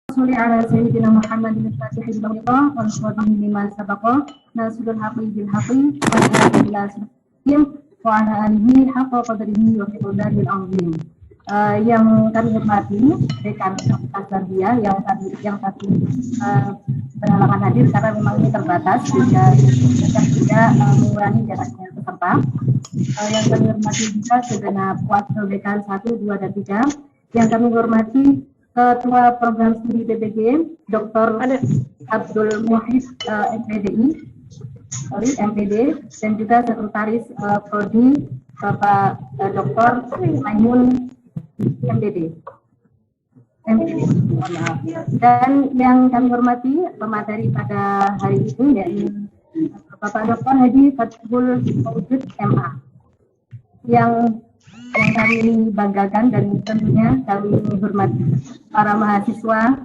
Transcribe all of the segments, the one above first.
Sholli ala sayyidina Muhammadin al-Fatihil Baqiyah wal khatimi lima sabaqa nasrul haqqi bil haqqi wal hadi ila siratil wa ala alihi haqqa qadrihi wa miqdaril azim. Yang kami hormati rekan Asarbia yang tadi berhalangan hadir karena memang ini terbatas sehingga tidak mengurangi jaraknya peserta. Yang kami hormati juga segenap wakil dekan 1, 2, dan 3. Yang kami hormati Ketua Program Studi PPG, Dr. Abdul Muhid MPD, dan juga Sekretaris Prodi Bapak Dr. Maimun MPD. Dan yang kami hormati pemateri pada hari ini yaitu Bapak Dr. Haji Fathul Maujud MA, yang kami banggakan dan tentunya kami hormati para mahasiswa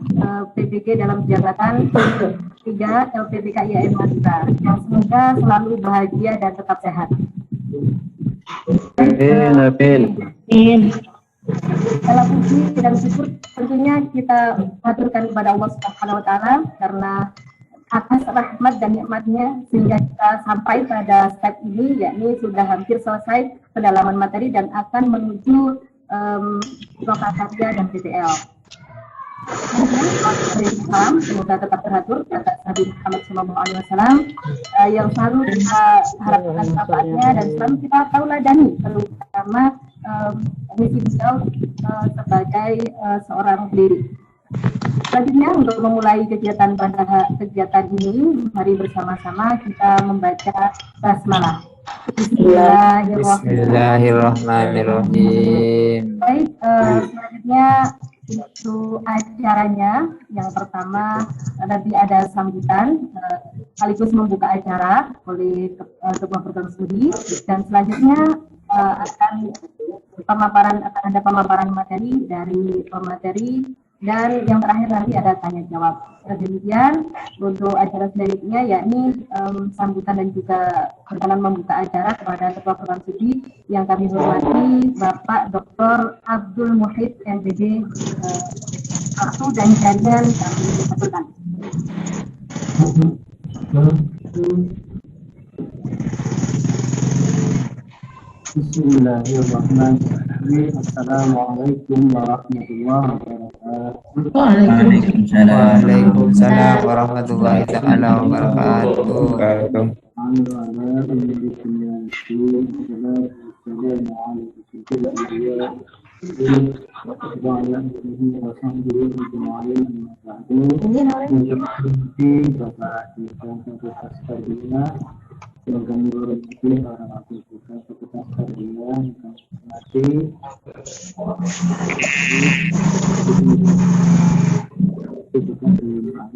PPG dalam jabatan 3 LPPKIAM Madura yang semoga selalu bahagia dan tetap sehat. Dalam puji dan syukur tentunya kita aturkan kepada Allah Subhanahu wa Ta'ala karena atas rahmat dan nikmatnya sehingga kita sampai pada step ini, yakni sudah hampir selesai pendalaman materi dan akan menuju lokakarya dan PTL. Salam, semoga tetap teratur kata Nabi Muhammad SAW yang selalu kita harapkan manfaatnya dan selalu kita tauladani, terutama misi beliau sebagai seorang pendiri. Selanjutnya untuk memulai kegiatan ini, mari bersama-sama kita membaca basmalah. Bismillahirrahmanirrahim. Baik, selanjutnya itu acaranya. Yang pertama nanti ada sambutan sekaligus membuka acara oleh Ketua Program Studi, dan selanjutnya akan ada pemaparan materi dari pemateri, dan yang terakhir nanti ada tanya jawab. Demikian untuk acara selanjutnya, yakni sambutan dan juga perkenalan membuka acara kepada Ketua Program Studi yang kami hormati Bapak Dr. Abdul Muhid MPD. Waktu dan jadian kami sebutkan. Bismillahirrahmanirrahim. Assalamualaikum warahmatullahi wabarakatuh. Waalaikumsalam warahmatullahi wabarakatuh. Yang kami hormati para wakil kita sekitar sekalian, yang kami hormati kita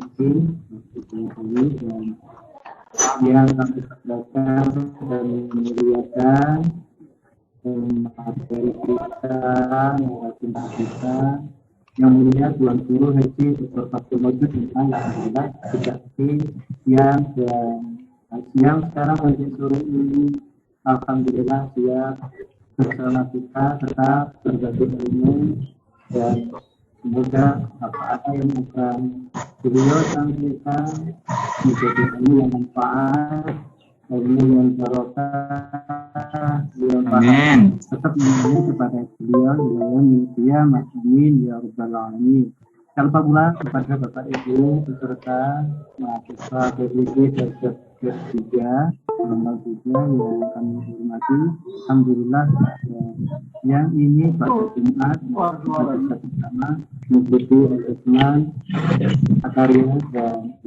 dan yang kami banggakan dan memuliakan materi kita, narasumber kita yang mulia Tuan Guru Haji Dr. Fathul Maujud Alhamdulillah seperti yang sekarang masih sore ini alhamdulillah siap bersama kita tetap berbagi ilmu, dan semoga apa-apa yang akan beliau sampaikan menjadi ilmu yang manfaat, ilmu yang barokah, yang paham tetap menjadi kepada beliau yang mulia. Amin ya rabbal alamin. Jangan lupa pula kepada Bapak Ibu beserta mahasiswa PPG dan ketiga nomor 3 yang kami hormati. Alhamdulillah yang ini pada Jumat kita bersama mengikuti asesmen karya dan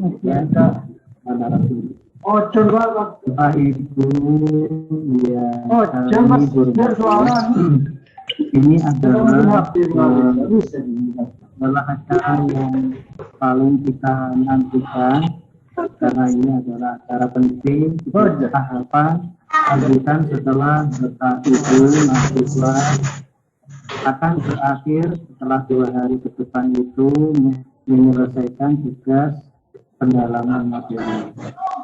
narasumber. Bapak Ibu yang kami hormati, ini adalah acara yang paling kita nantikan karena ini adalah acara penting tahapan lanjutan setelah Bapak Ibu mahasiswa akan berakhir setelah 2 hari ke depan itu menyelesaikan tugas pendalaman materi.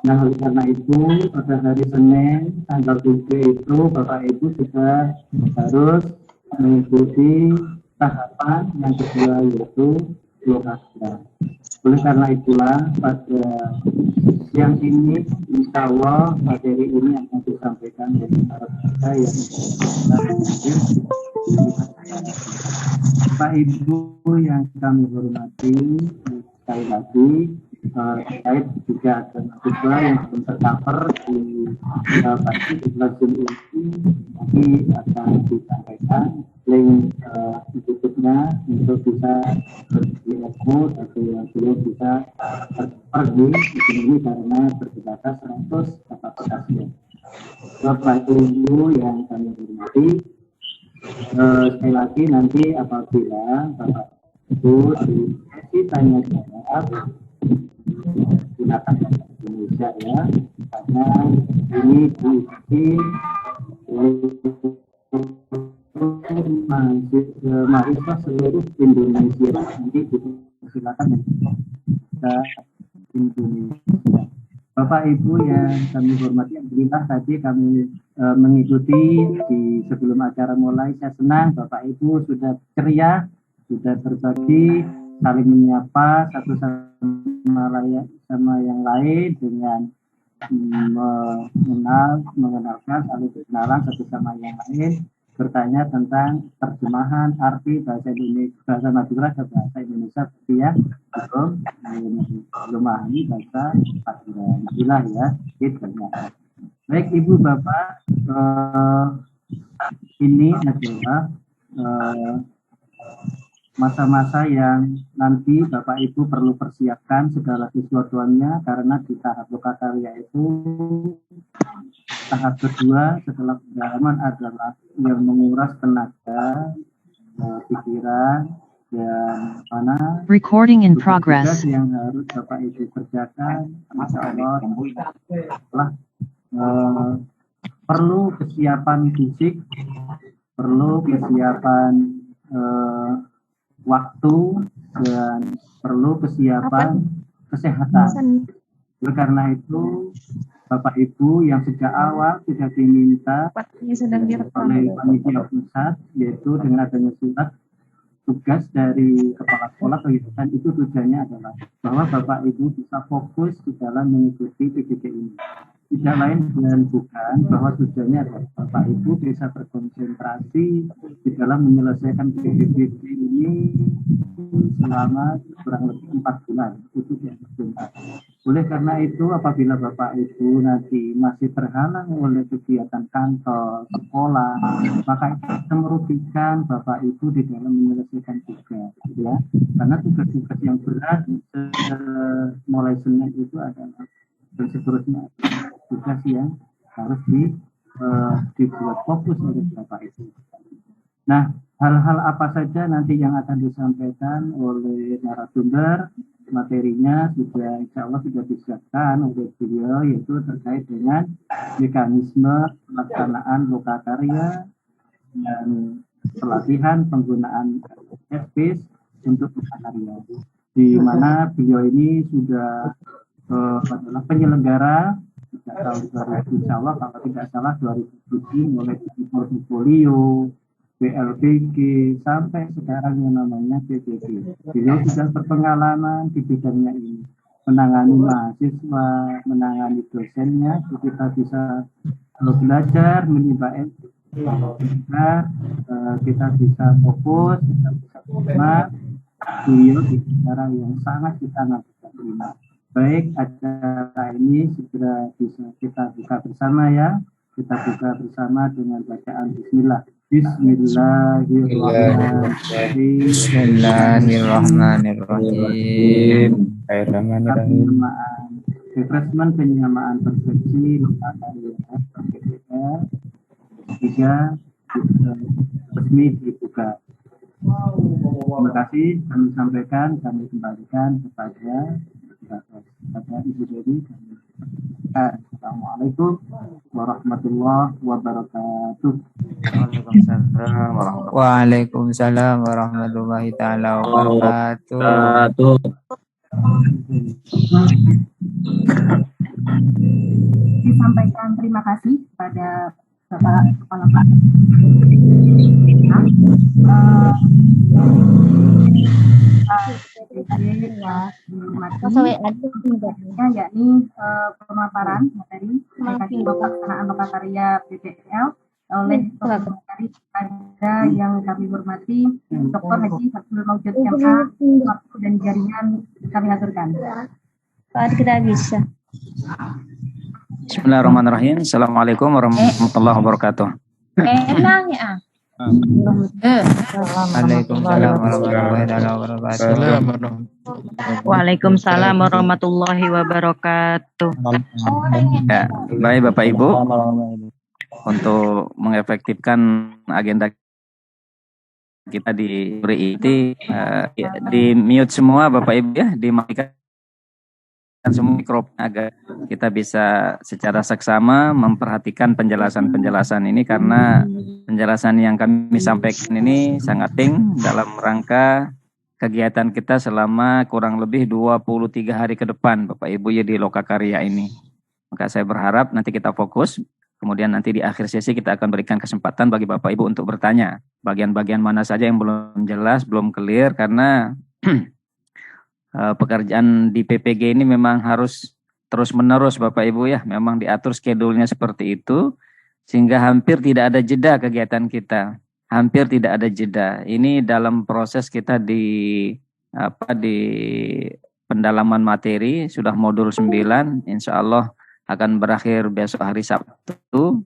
Nah, oleh karena itu pada hari Senin tanggal 7 itu Bapak Ibu sudah harus mengikuti tahapan yang kedua, yaitu lokasi. Oleh karena itulah pada siang ini insya Allah materi ini akan disampaikan dari para peserta yang hadir. Bapak Ibu yang kami hormati, sekali lagi terkait juga ada mahasiswa yang belum tercover di pasti di Zoom ini, nanti akan disampaikan link YouTube-nya untuk bisa berdialog atau yang belum bisa pergi di sini karena terbatas 100 kapasitasnya. Bapak Ibu yang kami hormati, sekali lagi nanti apabila Bapak Ibu di sesi tanya jawab gunakan bahasa Indonesia ya, karena ini diisi mahasiswa seluruh Indonesia. Nanti silakan kita Indonesia. Bapak Ibu yang kami hormati, alhamdulillah tadi kami mengikuti di sebelum acara mulai. Saya senang Bapak Ibu sudah ceria, sudah berbagi, saling menyapa satu sama yang lain dengan mengenalkan, saling berkenalan satu sama yang lain, bertanya tentang terjemahan arti bahasa Indonesia, bahasa Madura ke bahasa Indonesia ya, belum memahami bahasa Madura. Alhamdulillah ya, gitu. Baik Ibu Bapak, ini adalah masa-masa yang nanti Bapak Ibu perlu persiapkan segala sesuatuannya, karena di tahap lokakarya itu tahap kedua setelah pendalaman adalah yang menguras tenaga, pikiran, dan mana recording in progress yang harus Bapak Ibu kerjakan. Insya Allah telah perlu kesiapan fisik, perlu kesiapan waktu, dan perlu kesiapan kesehatan. Oleh karena itu Bapak Ibu yang sejak awal sudah diminta oleh panitia pusat, yaitu dengan adanya surat tugas dari kepala sekolah kegiatan itu, tujuannya adalah bahwa Bapak Ibu bisa fokus di dalam mengikuti PJJ ini. Tidak lain dan bukan bahwa tujuannya adalah Bapak Ibu bisa berkonsentrasi di dalam menyelesaikan PJJ ini selama kurang lebih 4 bulan. Itu yang sebentar. Oleh karena itu, apabila Bapak Ibu nanti masih terhalang oleh kegiatan kantor, sekolah, maka itu akan merugikan Bapak Ibu di dalam menyelesaikan tugas, ya. Karena tugas-tugas yang berat mulai Senin itu adalah dan seterusnya tugas yang harus dibuat fokus oleh Bapak Ibu. Nah, hal-hal apa saja nanti yang akan disampaikan oleh narasumber, materinya sudah insya Allah sudah disiapkan oleh beliau, yaitu terkait dengan mekanisme pelaksanaan lokakarya dan pelatihan penggunaan FPIS untuk lokakarya, di mana beliau ini sudah adalah penyelenggara sejak tahun 2000, insya Allah kalau tidak salah 2007, mulai dari portfolio, BLBG, sampai sekarang yang namanya PPG. Beliau sudah berpengalaman di bidangnya ini, menangani mahasiswa, menangani dosennya, kita bisa belajar, menimba ilmu, kita bisa fokus, kita bisa terima. Beliau di cara yang sangat kita terima. Baik, acara ini segera bisa kita buka bersama ya. Kita buka bersama dengan bacaan Bismillah. Bismillahirrahmanirrahim. Bismillahirrahmanirrahim. Penyamaan, refreshment penyamaan persepsi lokakarya tiga resmi dibuka. Terima kasih kami sampaikan, kami kembalikan kepada Ibu Dewi. Assalamualaikum warahmatullahi wabarakatuh. Waalaikumsalam warahmatullahi taala wabarakatuh. Disampaikan terima kasih pada Bapak Kepala Pak. Yakni pemaparan materi mengenai pelaksanaan lokakarya PPL oleh materi ada yang kami hormati Dr. Haji Fatul Maujud MA, waktu dan jaringan kami aturkan. Pak, kita bisa. Bismillahirrahmanirrahim. Assalamualaikum warahmatullahi wabarakatuh. Emang ya. Waalaikumsalam warahmatullahi wabarakatuh. Waalaikumsalam warahmatullahi wabarakatuh. Ya, baik Bapak Ibu, untuk mengefektifkan agenda kita di BRI di mute semua Bapak Ibu ya, dimatikan semua mikrofon agar kita bisa secara seksama memperhatikan penjelasan-penjelasan ini, karena penjelasan yang kami sampaikan ini sangat penting dalam rangka kegiatan kita selama kurang lebih 23 hari ke depan Bapak Ibu ya di Lokakarya ini. Maka saya berharap nanti kita fokus, kemudian nanti di akhir sesi kita akan berikan kesempatan bagi Bapak Ibu untuk bertanya bagian-bagian mana saja yang belum jelas, belum clear, karena pekerjaan di PPG ini memang harus terus-menerus Bapak Ibu ya, memang diatur schedule-nya seperti itu sehingga hampir tidak ada jeda kegiatan kita. Hampir tidak ada jeda. Ini dalam proses kita di pendalaman materi sudah modul 9, insya Allah akan berakhir besok hari Sabtu.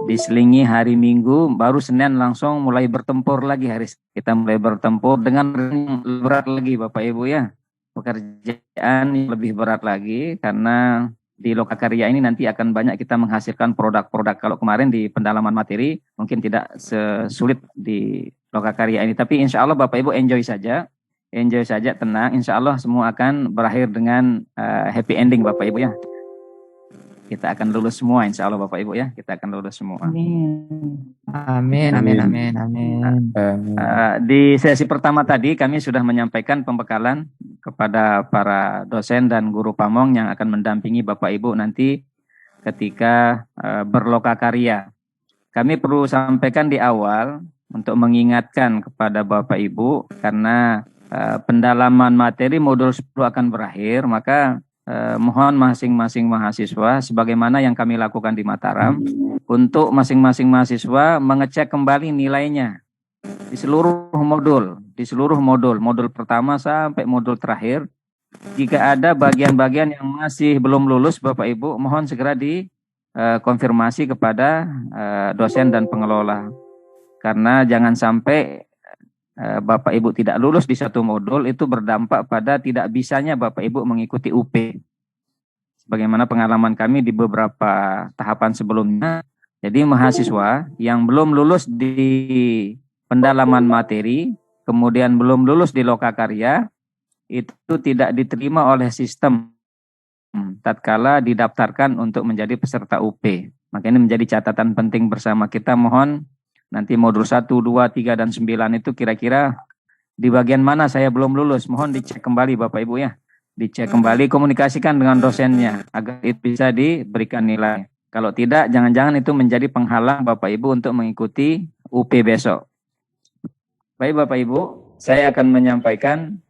Diselingi hari Minggu, baru Senin langsung mulai bertempur lagi hari kita mulai bertempur dengan berat lagi Bapak Ibu ya, pekerjaan yang lebih berat lagi, karena di Lokakarya ini nanti akan banyak kita menghasilkan produk-produk. Kalau kemarin di pendalaman materi mungkin tidak sesulit di Lokakarya ini, tapi insya Allah Bapak Ibu enjoy saja, tenang, insya Allah semua akan berakhir dengan happy ending Bapak Ibu ya. Kita akan lulus semua insya Allah Bapak Ibu ya, kita akan lulus semua. Amin. Di sesi pertama tadi kami sudah menyampaikan pembekalan kepada para dosen dan guru pamong yang akan mendampingi Bapak Ibu nanti ketika berlokakarya. Kami perlu sampaikan di awal untuk mengingatkan kepada Bapak Ibu, karena pendalaman materi modul 10 akan berakhir, maka mohon masing-masing mahasiswa sebagaimana yang kami lakukan di Mataram, untuk masing-masing mahasiswa mengecek kembali nilainya di seluruh modul pertama sampai modul terakhir. Jika ada bagian-bagian yang masih belum lulus Bapak Ibu, mohon segera dikonfirmasi kepada dosen dan pengelola, karena jangan sampai Bapak Ibu tidak lulus di satu modul, itu berdampak pada tidak bisanya Bapak Ibu mengikuti UP. Sebagaimana pengalaman kami di beberapa tahapan sebelumnya. Jadi mahasiswa yang belum lulus di pendalaman materi, kemudian belum lulus di Lokakarya, itu tidak diterima oleh sistem tatkala didaftarkan untuk menjadi peserta UP. Maka ini menjadi catatan penting bersama kita. Mohon nanti modul 1, 2, 3, dan 9 itu kira-kira di bagian mana saya belum lulus. Mohon dicek kembali Bapak Ibu ya. Dicek kembali, komunikasikan dengan dosennya agar itu bisa diberikan nilai. Kalau tidak, jangan-jangan itu menjadi penghalang Bapak Ibu untuk mengikuti UP besok. Baik Bapak Ibu, saya akan menyampaikan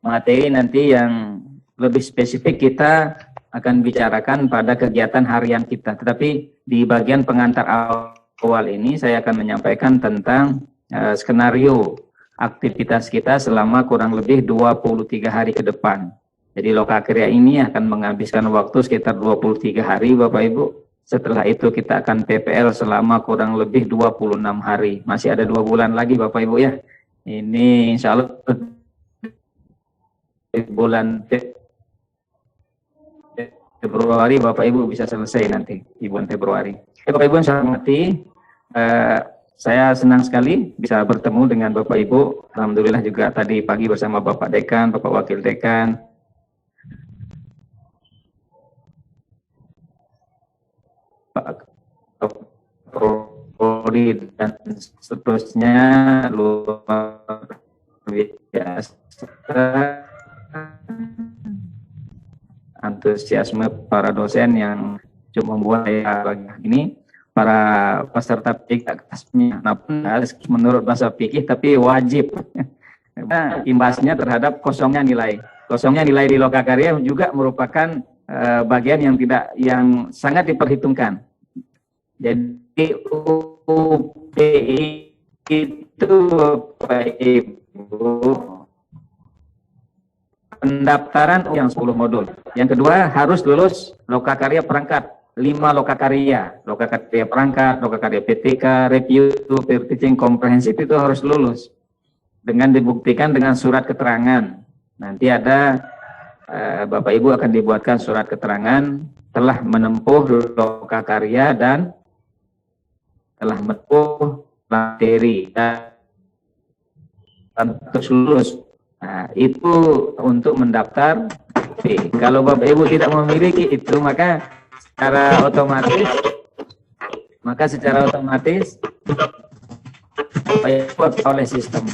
materi nanti yang lebih spesifik. Kita akan bicarakan pada kegiatan harian kita. Tetapi di bagian pengantar awal ini saya akan menyampaikan tentang skenario aktivitas kita selama kurang lebih 23 hari ke depan. Jadi Lokakarya ini akan menghabiskan waktu sekitar 23 hari Bapak Ibu. Setelah itu kita akan PPL selama kurang lebih 26 hari. Masih ada 2 bulan lagi Bapak Ibu ya. Ini insya Allah bulan Februari Bapak Ibu bisa selesai nanti di bulan Februari. Bapak Ibu yang saya hormati, saya senang sekali bisa bertemu dengan Bapak Ibu. Alhamdulillah juga tadi pagi bersama Bapak Dekan, Bapak Wakil Dekan, Pak Prodi dan seterusnya. Luar biasa antusiasme para dosen yang cukup membuat saya ini. para peserta fikih atasnya. Menurut bahasa fikih tapi wajib. Karena imbasnya terhadap kosongnya nilai. Kosongnya nilai di lokakarya juga merupakan bagian yang sangat diperhitungkan. Jadi UPI itu Bapak Ibu pendaftaran yang 10 modul. Yang kedua harus lulus lokakarya perangkat 5 lokakarya perangkat, lokakarya PTK, review, peer teaching komprehensif itu harus lulus dengan dibuktikan dengan surat keterangan. Nanti ada Bapak Ibu akan dibuatkan surat keterangan telah menempuh lokakarya dan telah menempuh materi dan terus lulus. Nah, itu untuk mendaftar. Kalau Bapak Ibu tidak memiliki itu, maka secara otomatis Bapak Ibu oleh sistem.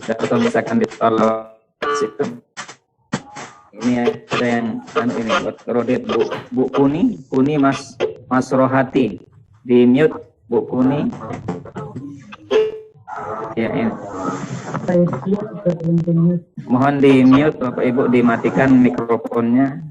Atau misalkan ditolak sistem. Ini ada yang ini buat Rodet Bu Kuni Mas Rohati di mute Bu Kuni. Ya, ini. Mohon di mute Bapak Ibu, dimatikan mikrofonnya.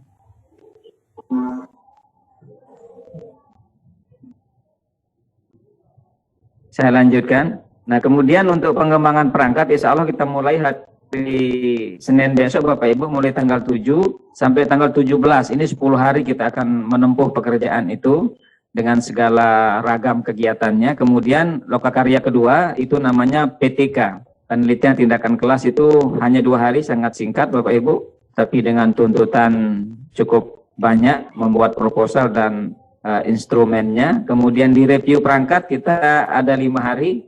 Saya lanjutkan. Nah, kemudian untuk pengembangan perangkat, insya Allah kita mulai hari Senin besok Bapak Ibu, mulai tanggal 7 sampai tanggal 17. Ini 10 hari kita akan menempuh pekerjaan itu dengan segala ragam kegiatannya. Kemudian lokakarya kedua itu namanya PTK. Penelitian tindakan kelas itu hanya 2 hari, sangat singkat Bapak Ibu. Tapi dengan tuntutan cukup banyak, membuat proposal dan instrumennya. Kemudian di review perangkat kita ada 5 hari.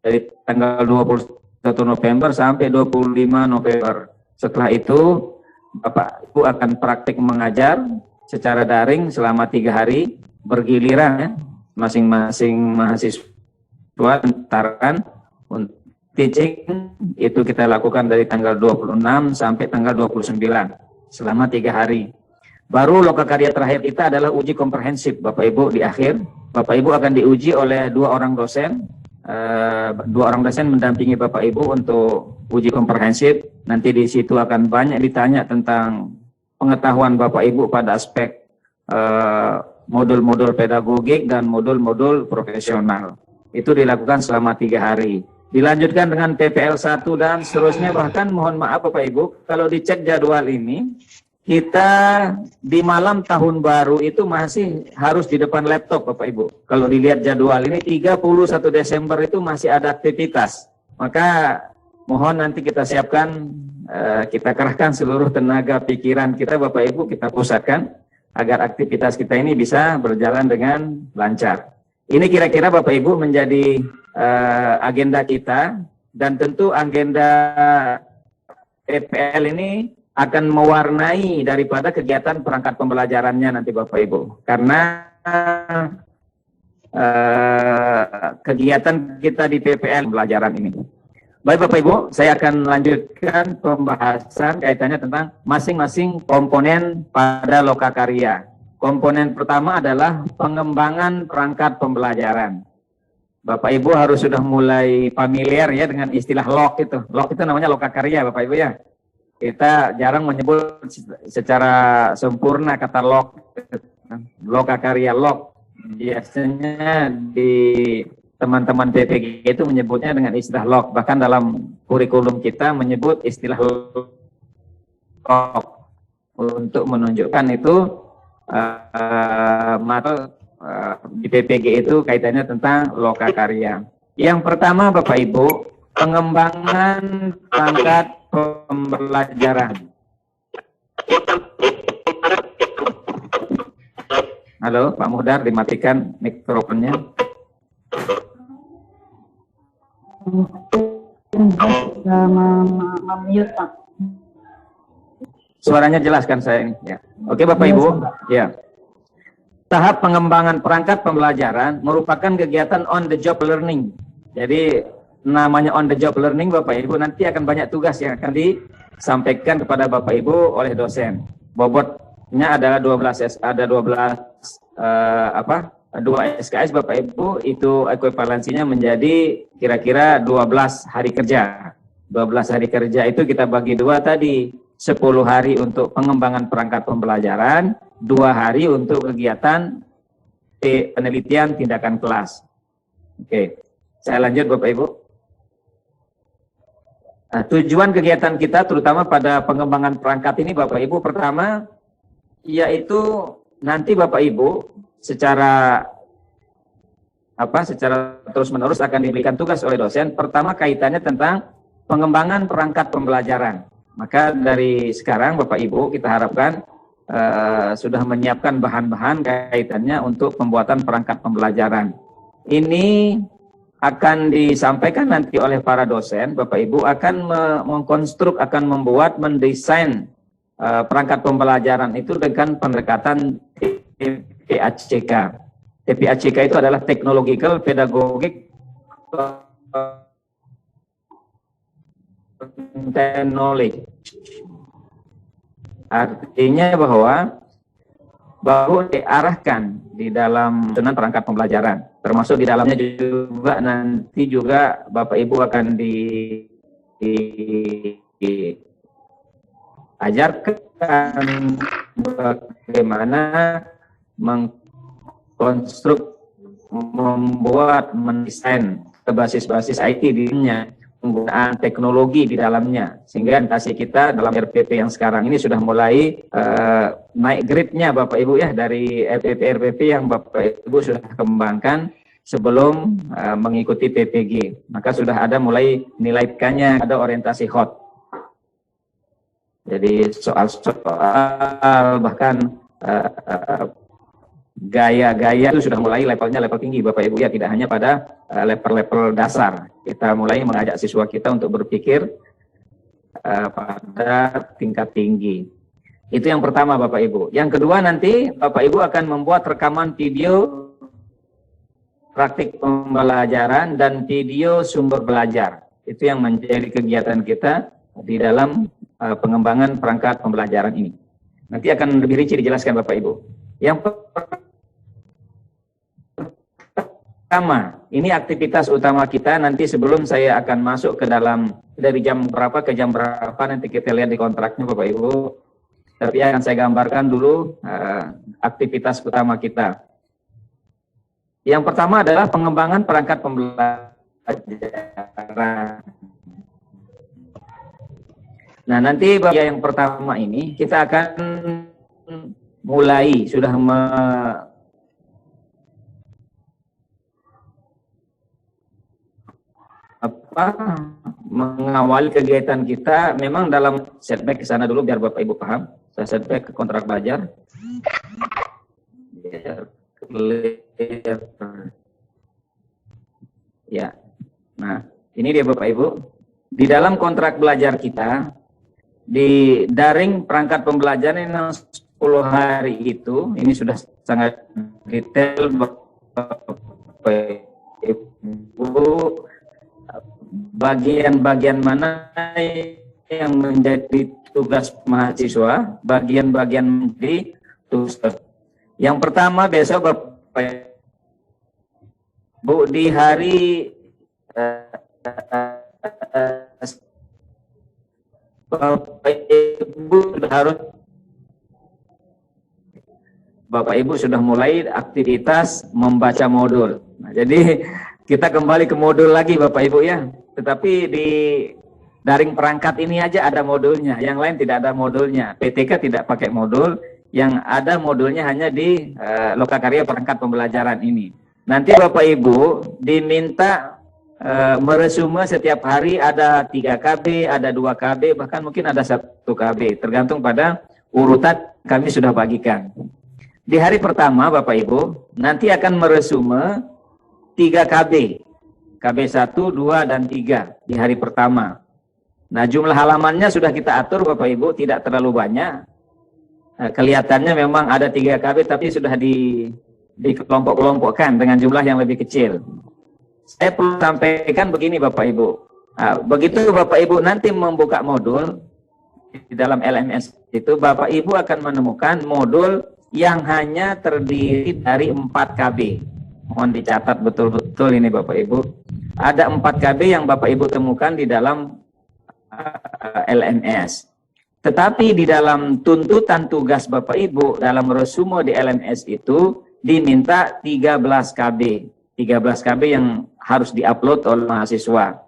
Dari tanggal 21 November sampai 25 November. Setelah itu, Bapak Ibu akan praktik mengajar secara daring selama 3 hari, bergiliran ya, masing-masing mahasiswa tentaran untuk teaching, itu kita lakukan dari tanggal 26 sampai tanggal 29, selama 3 hari. Baru lokakarya terakhir kita adalah uji komprehensif, Bapak Ibu, di akhir. Bapak Ibu akan diuji oleh 2 orang dosen, 2 orang dosen mendampingi Bapak Ibu untuk uji komprehensif. Nanti di situ akan banyak ditanya tentang pengetahuan Bapak Ibu pada aspek modul-modul pedagogik dan modul-modul profesional. Itu dilakukan selama 3 hari. Dilanjutkan dengan PPL 1 dan seterusnya. Bahkan mohon maaf Bapak Ibu, kalau dicek jadwal ini, kita di malam tahun baru itu masih harus di depan laptop Bapak Ibu. Kalau dilihat jadwal ini 31 Desember itu masih ada aktivitas. Maka mohon nanti kita siapkan, kita kerahkan seluruh tenaga pikiran kita Bapak Ibu, kita pusatkan agar aktivitas kita ini bisa berjalan dengan lancar. Ini kira-kira Bapak Ibu menjadi agenda kita, dan tentu agenda PPL ini akan mewarnai daripada kegiatan perangkat pembelajarannya nanti Bapak Ibu. Karena kegiatan kita di PPL pembelajaran ini. Baik Bapak Ibu, saya akan lanjutkan pembahasan kaitannya tentang masing-masing komponen pada lokakarya. Komponen pertama adalah pengembangan perangkat pembelajaran. Bapak Ibu harus sudah mulai familiar ya dengan istilah LOK itu. LOK itu namanya lokakarya Bapak Ibu ya. Kita jarang menyebut secara sempurna kata lokakarya LOK. Biasanya di teman-teman PPG itu menyebutnya dengan istilah LOK. Bahkan dalam kurikulum kita menyebut istilah LOK untuk menunjukkan itu mata di PPG itu kaitannya tentang lokakarya. Yang pertama Bapak Ibu, pengembangan perangkat pembelajaran. Halo Pak Muhdar, dimatikan mikrofonnya. Suaranya jelaskan saya ini ya. Oke Bapak Ibu, ya. Tahap pengembangan perangkat pembelajaran merupakan kegiatan on the job learning. Jadi namanya on the job learning Bapak Ibu, nanti akan banyak tugas yang akan disampaikan kepada Bapak Ibu oleh dosen. Bobotnya adalah 12 2 SKS Bapak Ibu itu ekuivalensinya menjadi kira-kira 12 hari kerja. 12 hari kerja itu kita bagi 2 tadi. 10 hari untuk pengembangan perangkat pembelajaran, 2 hari untuk kegiatan penelitian tindakan kelas. Oke, saya lanjut Bapak Ibu. Nah, tujuan kegiatan kita terutama pada pengembangan perangkat ini Bapak Ibu, pertama yaitu nanti Bapak Ibu secara terus-menerus akan diberikan tugas oleh dosen. Pertama kaitannya tentang pengembangan perangkat pembelajaran. Maka dari sekarang Bapak Ibu kita harapkan sudah menyiapkan bahan-bahan kaitannya untuk pembuatan perangkat pembelajaran. Ini akan disampaikan nanti oleh para dosen. Bapak Ibu akan mengkonstruk, akan membuat, mendesain perangkat pembelajaran itu dengan pendekatan TPACK. TPACK itu adalah Technological Pedagogic Knowledge. Artinya bahwa diarahkan di dalam susunan perangkat pembelajaran, termasuk di dalamnya juga nanti juga Bapak Ibu akan diajarkan bagaimana mengkonstruk, membuat, mendesain basis-basis IT dirinya, penggunaan teknologi di dalamnya, sehingga orientasi kita dalam RPP yang sekarang ini sudah mulai naik grade-nya Bapak Ibu ya, dari RPP yang Bapak Ibu sudah kembangkan sebelum mengikuti PPG. Maka sudah ada mulai nilai IPK-nya, ada orientasi hot. Jadi soal-soal bahkan gaya-gaya itu sudah mulai levelnya level tinggi Bapak Ibu ya, tidak hanya pada level-level dasar. Kita mulai mengajak siswa kita untuk berpikir pada tingkat tinggi. Itu yang pertama Bapak Ibu. Yang kedua nanti Bapak Ibu akan membuat rekaman video praktik pembelajaran dan video sumber belajar. Itu yang menjadi kegiatan kita di dalam pengembangan perangkat pembelajaran ini. Nanti akan lebih rinci dijelaskan Bapak Ibu. Yang pertama, ini aktivitas utama kita. Nanti sebelum saya akan masuk ke dalam dari jam berapa ke jam berapa nanti kita lihat di kontraknya Bapak Ibu. Tapi akan saya gambarkan dulu aktivitas utama kita. Yang pertama adalah pengembangan perangkat pembelajaran. Nah, nanti bagian yang pertama ini kita akan mulai sudah mengawali kegiatan kita. Memang dalam setback ke sana dulu biar Bapak Ibu paham. Saya setback ke kontrak belajar. Ya. Nah, ini dia Bapak Ibu. Di dalam kontrak belajar kita di daring perangkat pembelajaran yang 10 hari itu, ini sudah sangat detail Bapak Ibu, bagian-bagian mana yang menjadi tugas mahasiswa, bagian-bagian menjadi tugas. Yang pertama besok Bapak Ibu di hari Bapak Ibu sudah mulai aktivitas membaca modul. Nah, jadi kita kembali ke modul lagi Bapak Ibu ya. Tetapi di daring perangkat ini aja ada modulnya, yang lain tidak ada modulnya. PTK tidak pakai modul, yang ada modulnya hanya di lokakarya perangkat pembelajaran ini. Nanti Bapak Ibu diminta meresume setiap hari, ada 3 KB, ada 2 KB, bahkan mungkin ada 1 KB, tergantung pada urutan kami sudah bagikan. Di hari pertama Bapak Ibu nanti akan meresume 3 KB, KB 1, 2, dan 3 di hari pertama. Nah, jumlah halamannya sudah kita atur Bapak Ibu, tidak terlalu banyak. Kelihatannya memang ada 3 KB, tapi sudah dikelompok-kelompokkan dengan jumlah yang lebih kecil. Saya perlu sampaikan begini Bapak Ibu. Nah, begitu Bapak Ibu nanti membuka modul di dalam LMS itu, Bapak Ibu akan menemukan modul yang hanya terdiri dari 4 KB. Mohon dicatat betul-betul ini Bapak Ibu. Ada 4 KB yang Bapak Ibu temukan di dalam LMS. Tetapi di dalam tuntutan tugas Bapak Ibu dalam resume di LMS itu diminta 13 KB. 13 KB yang harus diupload oleh mahasiswa.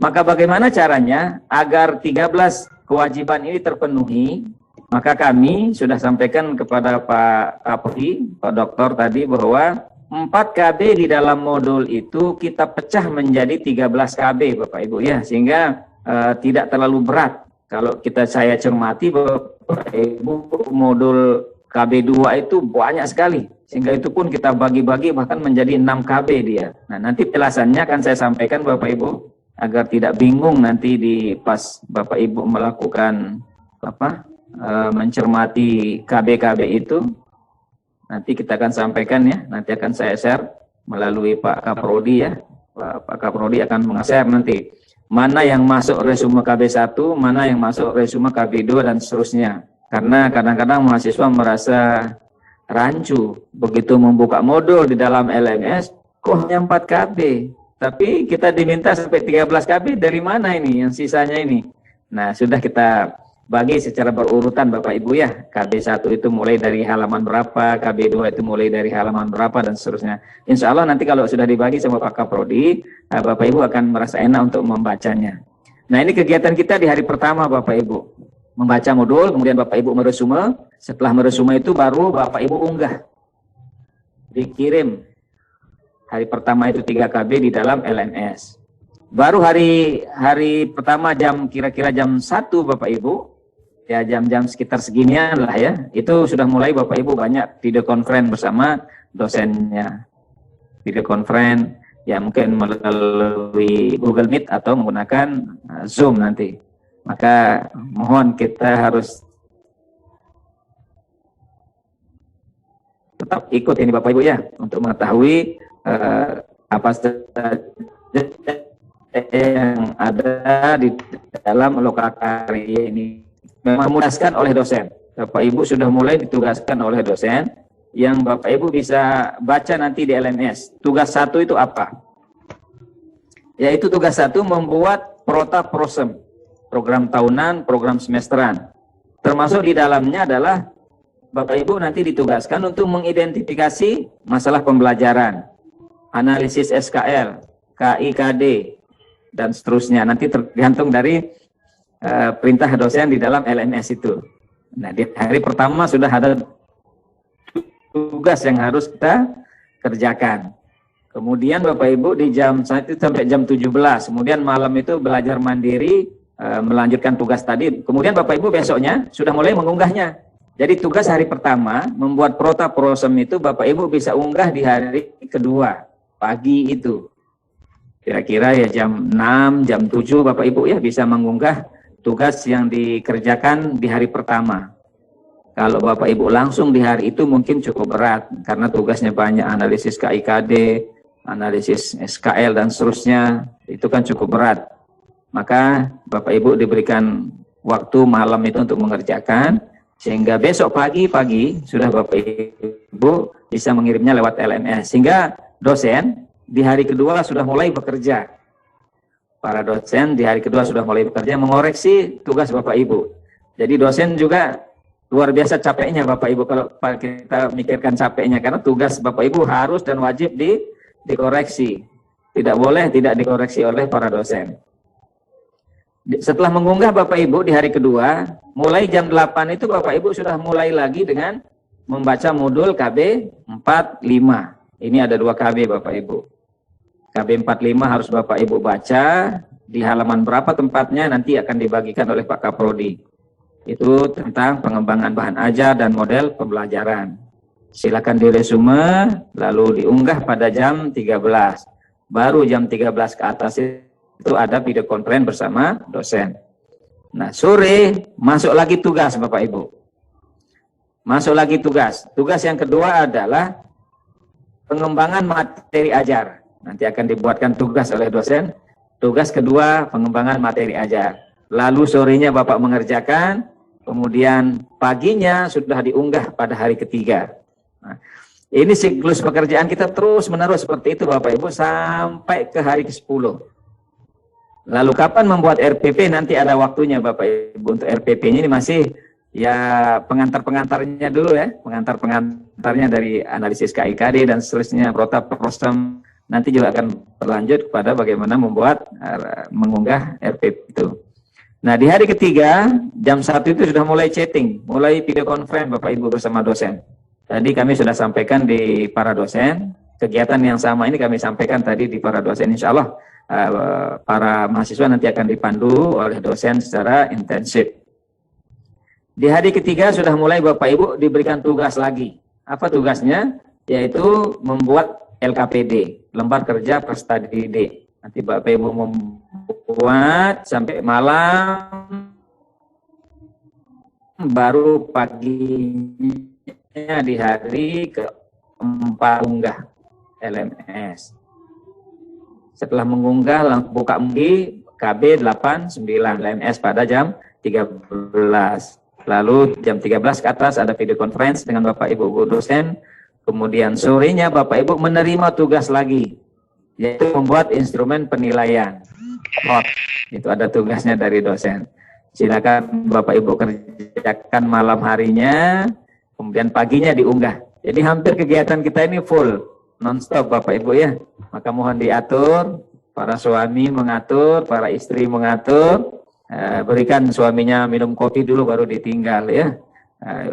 Maka bagaimana caranya agar 13 kewajiban ini terpenuhi? Maka kami sudah sampaikan kepada Pak Kapolri, Pak Doktor tadi bahwa 4 KB di dalam modul itu kita pecah menjadi 13 KB Bapak Ibu ya, sehingga tidak terlalu berat. Kalau saya cermati Bapak Ibu, modul KB2 itu banyak sekali, sehingga itu pun kita bagi-bagi bahkan menjadi 6 KB dia. Nah, nanti penjelasannya akan saya sampaikan Bapak Ibu agar tidak bingung nanti pas Bapak Ibu melakukan mencermati KB-KB itu. Nanti kita akan sampaikan ya, nanti akan saya share melalui Pak Kaprodi ya. Pak Kaprodi akan meng-share nanti mana yang masuk resume KB1, mana yang masuk resume KB2 dan seterusnya. Karena kadang-kadang mahasiswa merasa rancu begitu membuka modul di dalam LMS, kok hanya 4 KB. Tapi kita diminta sampai 13 KB, dari mana ini yang sisanya ini? Nah, sudah kita bagi secara berurutan Bapak Ibu ya. KB1 itu mulai dari halaman berapa, KB2 itu mulai dari halaman berapa, dan seterusnya. Insya Allah nanti kalau sudah dibagi sama Pak Kaprodi, Bapak Ibu akan merasa enak untuk membacanya. Nah, ini kegiatan kita di hari pertama Bapak Ibu. Membaca modul, kemudian Bapak Ibu meresume. Setelah meresume itu baru Bapak Ibu unggah. Dikirim. Hari pertama itu 3 KB di dalam LMS. Baru hari pertama kira-kira jam 1 Bapak Ibu. Ya, jam-jam sekitar seginian lah ya. Itu sudah mulai Bapak Ibu banyak video conference bersama dosennya. Video conference ya mungkin melalui Google Meet atau menggunakan Zoom nanti. Maka mohon kita harus tetap ikut ini Bapak Ibu ya, untuk mengetahui apa saja yang ada di dalam lokakarya ini. Memang memudahkan oleh dosen. Bapak Ibu sudah mulai ditugaskan oleh dosen yang Bapak Ibu bisa baca nanti di LMS. Tugas 1 itu apa? Yaitu tugas 1 membuat prota prosem, program tahunan, program semesteran. Termasuk di dalamnya adalah Bapak Ibu nanti ditugaskan untuk mengidentifikasi masalah pembelajaran, analisis SKL, KIKD, dan seterusnya. Nanti tergantung dari perintah dosen di dalam LMS itu. Nah, di hari pertama sudah ada tugas yang harus kita kerjakan. Kemudian Bapak Ibu di jam 1 sampai jam 17. Kemudian malam itu belajar mandiri, melanjutkan tugas tadi. Kemudian Bapak Ibu besoknya sudah mulai mengunggahnya. Jadi tugas hari pertama membuat prota prosem itu Bapak Ibu bisa unggah di hari kedua pagi itu. Kira-kira ya jam 6, jam 7 Bapak Ibu ya bisa mengunggah tugas yang dikerjakan di hari pertama. Kalau Bapak Ibu langsung di hari itu mungkin cukup berat karena tugasnya banyak, analisis KIKD, analisis SKL dan seterusnya, itu kan cukup berat. Maka Bapak Ibu diberikan waktu malam itu untuk mengerjakan, sehingga besok pagi-pagi sudah Bapak Ibu bisa mengirimnya lewat LMS. Sehingga dosen di hari kedua sudah mulai bekerja. Para dosen di hari kedua sudah mulai bekerja mengoreksi tugas Bapak Ibu. Jadi dosen juga luar biasa capeknya Bapak Ibu kalau kita mikirkan capeknya, karena tugas Bapak Ibu harus dan wajib dikoreksi. Tidak boleh tidak dikoreksi oleh para dosen. Setelah mengunggah Bapak Ibu di hari kedua, mulai jam 8 itu Bapak Ibu sudah mulai lagi dengan membaca modul KB 45. Ini ada 2 KB Bapak Ibu. KB 45 harus Bapak Ibu baca, di halaman berapa tempatnya nanti akan dibagikan oleh Pak Kaprodi. Itu tentang pengembangan bahan ajar dan model pembelajaran. Silakan diresume, lalu diunggah pada jam 13. Baru jam 13 ke atas itu ada video conference bersama dosen. Nah, sore masuk lagi tugas Bapak Ibu. Masuk lagi tugas. Tugas yang kedua adalah pengembangan materi ajar. Nanti akan dibuatkan tugas oleh dosen. Tugas kedua pengembangan materi ajar. Lalu sorenya Bapak mengerjakan, kemudian paginya sudah diunggah pada hari ketiga. Nah, ini siklus pekerjaan kita terus menerus seperti itu Bapak Ibu sampai ke hari ke-10. Lalu kapan membuat RPP, nanti ada waktunya Bapak Ibu. Untuk RPP-nya ini masih ya pengantar-pengantarnya dulu ya, pengantar-pengantarnya dari analisis KIKD dan seterusnya, protap prostem, nanti juga akan berlanjut kepada bagaimana membuat mengunggah RPP itu. Nah, di hari ketiga jam 1 itu sudah mulai chatting, mulai video conference Bapak Ibu bersama dosen. Tadi kami sudah sampaikan di para dosen, kegiatan yang sama ini kami sampaikan tadi di para dosen. Insya Allah para mahasiswa nanti akan dipandu oleh dosen secara intensif. Di hari ketiga sudah mulai Bapak Ibu diberikan tugas lagi. Apa tugasnya? Yaitu membuat LKPD, lembar kerja prestasi D. Nanti Bapak Ibu membuat sampai malam, baru paginya di hari keempat unggah LMS. Setelah mengunggah, buka MG KB 89 LMS pada jam 13. Lalu jam 13 ke atas ada video conference dengan Bapak Ibu guru dosen. Kemudian sorenya Bapak Ibu menerima tugas lagi, yaitu membuat instrumen penilaian. Itu ada tugasnya dari dosen. Silakan Bapak Ibu kerjakan malam harinya, kemudian paginya diunggah. Jadi hampir kegiatan kita ini full, non-stop Bapak Ibu ya. Maka mohon diatur, para suami mengatur, para istri mengatur, berikan suaminya minum kopi dulu baru ditinggal ya.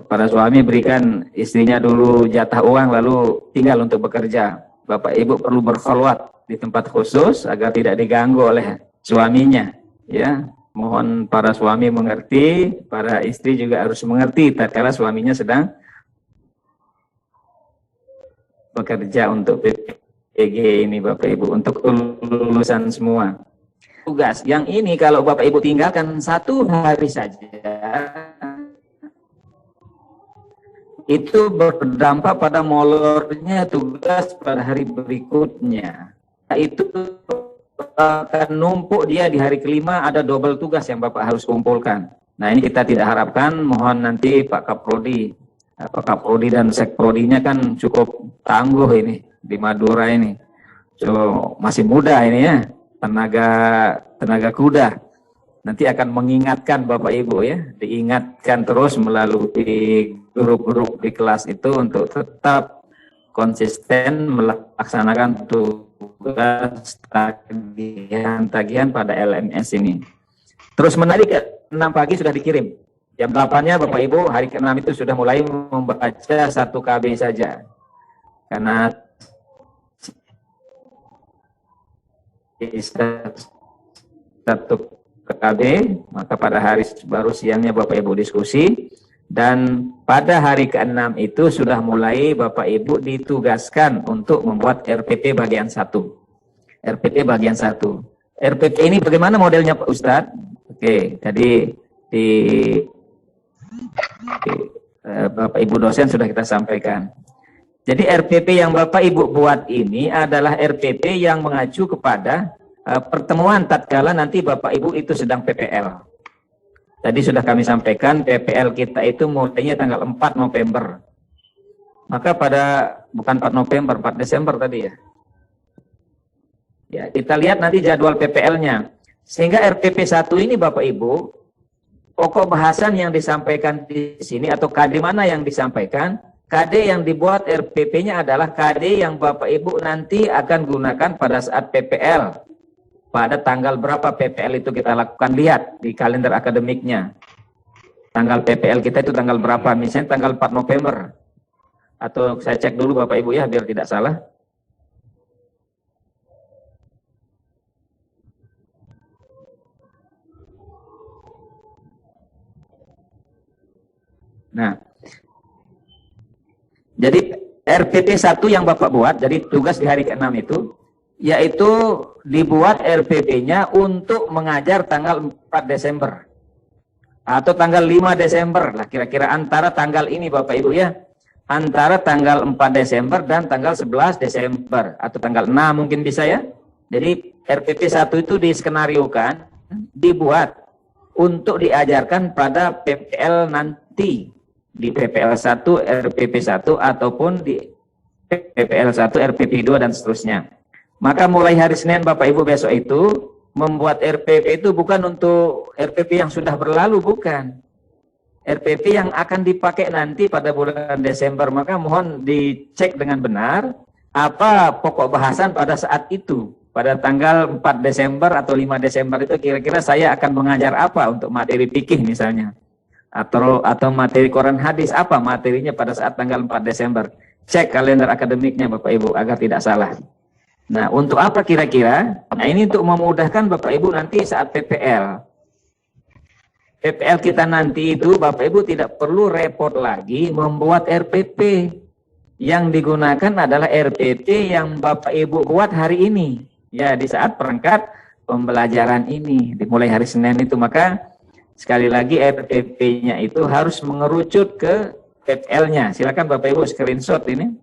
Para suami berikan istrinya dulu jatah uang lalu tinggal untuk bekerja. Bapak Ibu perlu berkhulwat di tempat khusus agar tidak diganggu oleh suaminya ya. Mohon para suami mengerti, para istri juga harus mengerti tatkala suaminya sedang bekerja untuk PG ini Bapak Ibu, untuk lulusan semua. Tugas yang ini kalau Bapak Ibu tinggalkan 1 hari saja, itu berdampak pada molornya tugas pada hari berikutnya. Itu akan numpuk dia di hari kelima, ada double tugas yang Bapak harus kumpulkan. Nah ini kita tidak harapkan, mohon nanti Pak Kaprodi dan Sekprodinya kan cukup tangguh ini di Madura ini. So, masih muda ini ya, tenaga kuda. Nanti akan mengingatkan Bapak Ibu ya, diingatkan terus melalui grup-grup di kelas itu untuk tetap konsisten melaksanakan tugas tagihan pada LMS ini. Terus menarik, 6 pagi sudah dikirim. Jam 8-nya Bapak Ibu hari ke-6 itu sudah mulai membaca 1 KB saja. Karena satu KB, maka pada hari baru siangnya Bapak Ibu diskusi, dan pada hari ke-6 itu sudah mulai Bapak Ibu ditugaskan untuk membuat RPP bagian 1. RPP bagian 1. RPP ini bagaimana modelnya Pak Ustadz? Oke, jadi Bapak Ibu dosen sudah kita sampaikan. Jadi RPP yang Bapak Ibu buat ini adalah RPP yang mengacu kepada pertemuan tatkala nanti Bapak Ibu itu sedang PPL. Tadi sudah kami sampaikan PPL kita itu mulainya tanggal 4 November. Maka bukan 4 November, 4 Desember tadi ya. Ya, kita lihat nanti jadwal PPL-nya. Sehingga RPP 1 ini Bapak Ibu, pokok bahasan yang disampaikan di sini atau KD mana yang disampaikan, KD yang dibuat RPP-nya adalah KD yang Bapak Ibu nanti akan gunakan pada saat PPL. Pada tanggal berapa PPL itu kita lakukan, lihat di kalender akademiknya. Tanggal PPL kita itu tanggal berapa, misalnya tanggal 4 November. Atau saya cek dulu Bapak Ibu ya, biar tidak salah. Nah, jadi RPP 1 yang Bapak buat, jadi tugas di hari ke-6 itu, yaitu dibuat RPP-nya untuk mengajar tanggal 4 Desember. Atau tanggal 5 Desember, lah kira-kira antara tanggal ini Bapak Ibu ya, antara tanggal 4 Desember dan tanggal 11 Desember, atau tanggal 6 mungkin bisa ya. Jadi RPP 1 itu diskenariokan, dibuat untuk diajarkan pada PPL nanti, di PPL 1, RPP 1 ataupun di PPL 1, RPP 2 dan seterusnya. Maka mulai hari Senin Bapak Ibu besok itu membuat RPP itu bukan untuk RPP yang sudah berlalu, bukan. RPP yang akan dipakai nanti pada bulan Desember. Maka mohon dicek dengan benar apa pokok bahasan pada saat itu. Pada tanggal 4 Desember atau 5 Desember itu kira-kira saya akan mengajar apa untuk materi fikih misalnya. Atau materi Quran hadis, apa materinya pada saat tanggal 4 Desember. Cek kalender akademiknya Bapak Ibu agar tidak salah. Nah, untuk apa kira-kira? Nah, ini untuk memudahkan Bapak Ibu nanti saat PPL. PPL kita nanti itu Bapak Ibu tidak perlu repot lagi membuat RPP. Yang digunakan adalah RPP yang Bapak Ibu buat hari ini. Ya, di saat perangkat pembelajaran ini. Dimulai hari Senin itu, maka sekali lagi RPP-nya itu harus mengerucut ke PPL-nya. Silakan Bapak Ibu screenshot ini.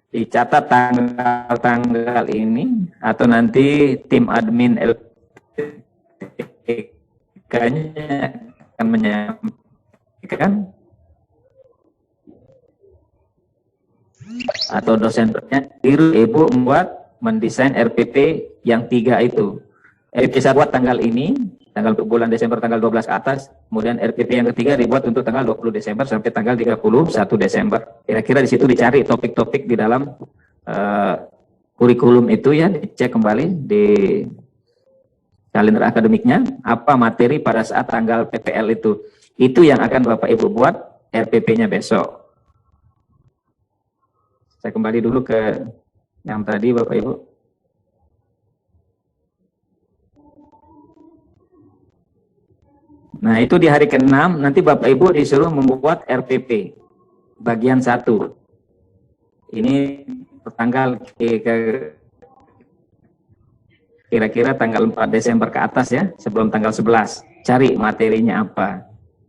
Dicatat tanggal-tanggal ini atau nanti tim admin LPK-nya akan menyampaikan atau dosennya Ibu membuat mendesain RPP yang 3 itu. RPP 1 buat tanggal ini, tanggal bulan Desember tanggal 12 ke atas, kemudian RPP yang ketiga dibuat untuk tanggal 20 Desember sampai tanggal 31 Desember. Kira-kira di situ dicari topik-topik di dalam kurikulum itu ya, dicek kembali di kalender akademiknya, apa materi pada saat tanggal PPL itu. Itu yang akan Bapak Ibu buat RPP-nya besok. Saya kembali dulu ke yang tadi Bapak Ibu. Nah, itu di hari ke-6 nanti Bapak Ibu disuruh membuat RPP bagian 1. Ini tanggal kira-kira tanggal 4 Desember ke atas ya, sebelum tanggal 11. Cari materinya apa.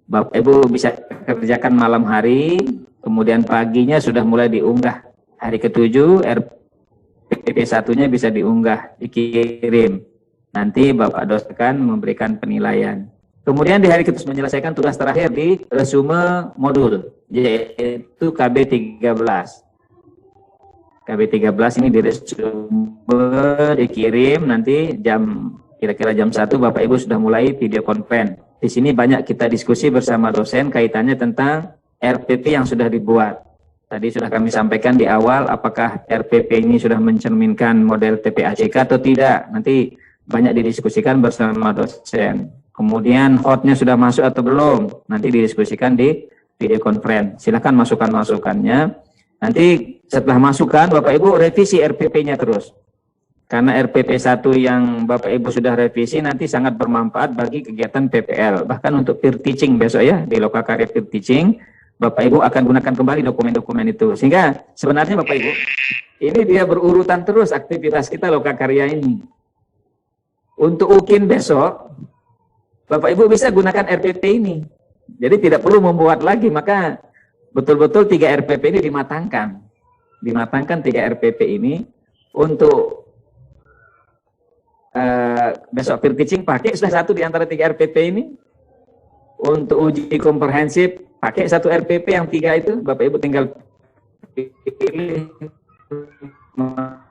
Bapak Ibu bisa kerjakan malam hari, kemudian paginya sudah mulai diunggah. Hari ke-7 RPP 1-nya bisa diunggah, dikirim. Nanti Bapak dosen memberikan penilaian. Kemudian di hari ke-7 menyelesaikan tugas terakhir di resume modul, yaitu KB 13. KB 13 ini di resume dikirim, nanti kira-kira jam 1 Bapak Ibu sudah mulai video conference. Di sini banyak kita diskusi bersama dosen kaitannya tentang RPP yang sudah dibuat. Tadi sudah kami sampaikan di awal, apakah RPP ini sudah mencerminkan model TPACK atau tidak. Nanti banyak didiskusikan bersama dosen. Kemudian hotnya sudah masuk atau belum, nanti didiskusikan di video conference. Silakan masukan-masukannya. Nanti setelah masukan, Bapak Ibu revisi RPP-nya terus. Karena RPP 1 yang Bapak Ibu sudah revisi nanti sangat bermanfaat bagi kegiatan PPL. Bahkan untuk peer teaching besok ya, di Lokakarya peer teaching, Bapak Ibu akan gunakan kembali dokumen-dokumen itu. Sehingga sebenarnya Bapak Ibu, ini dia berurutan terus aktivitas kita Lokakarya ini. Untuk UKIN besok, Bapak Ibu bisa gunakan RPP ini. Jadi tidak perlu membuat lagi, maka betul-betul 3 RPP ini dimatangkan. Dimatangkan 3 RPP ini untuk besok peer teaching pakai sudah 1 di antara 3 RPP ini. Untuk uji komprehensif pakai 1 RPP yang 3 itu, Bapak Ibu tinggal pilih mana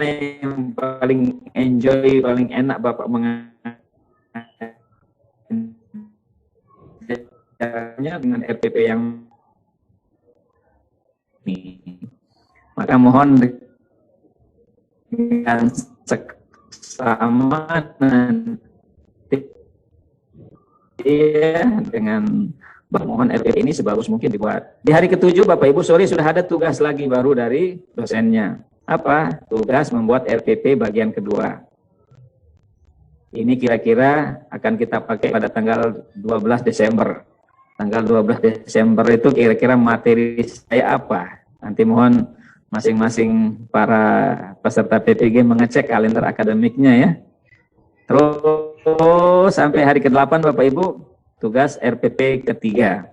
yang paling enjoy, paling enak Bapak mengajarnya dengan RPP yang ini. Maka mohon dengan seksama nanti dengan mohon RPP ini sebagus mungkin dibuat. Di hari ke-7 Bapak Ibu sore sudah ada tugas lagi baru dari dosennya. Apa? Tugas membuat RPP bagian kedua. Ini kira-kira akan kita pakai pada tanggal 12 Desember. Tanggal 12 Desember itu kira-kira materi saya apa? Nanti mohon masing-masing para peserta PPG mengecek kalender akademiknya ya. Terus sampai hari ke-8 Bapak Ibu tugas RPP ketiga.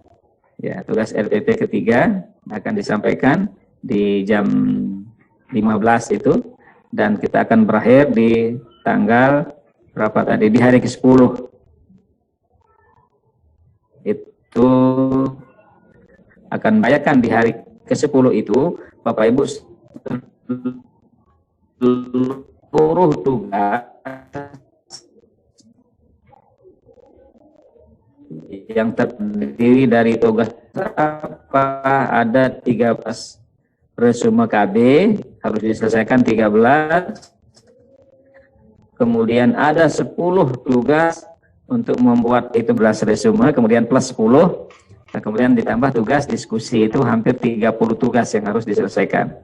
Ya, tugas RPP ketiga akan disampaikan di jam 15 itu dan kita akan berakhir di tanggal berapa tadi? Di hari ke-10. Itu akan bayarkan di hari ke-10 itu Bapak Ibu seluruh tugas yang terdiri dari tugas apa, ada 13 resume KB harus diselesaikan 13, kemudian ada 10 tugas untuk membuat itu 11 resume, kemudian plus 10, nah, kemudian ditambah tugas diskusi, itu hampir 30 tugas yang harus diselesaikan.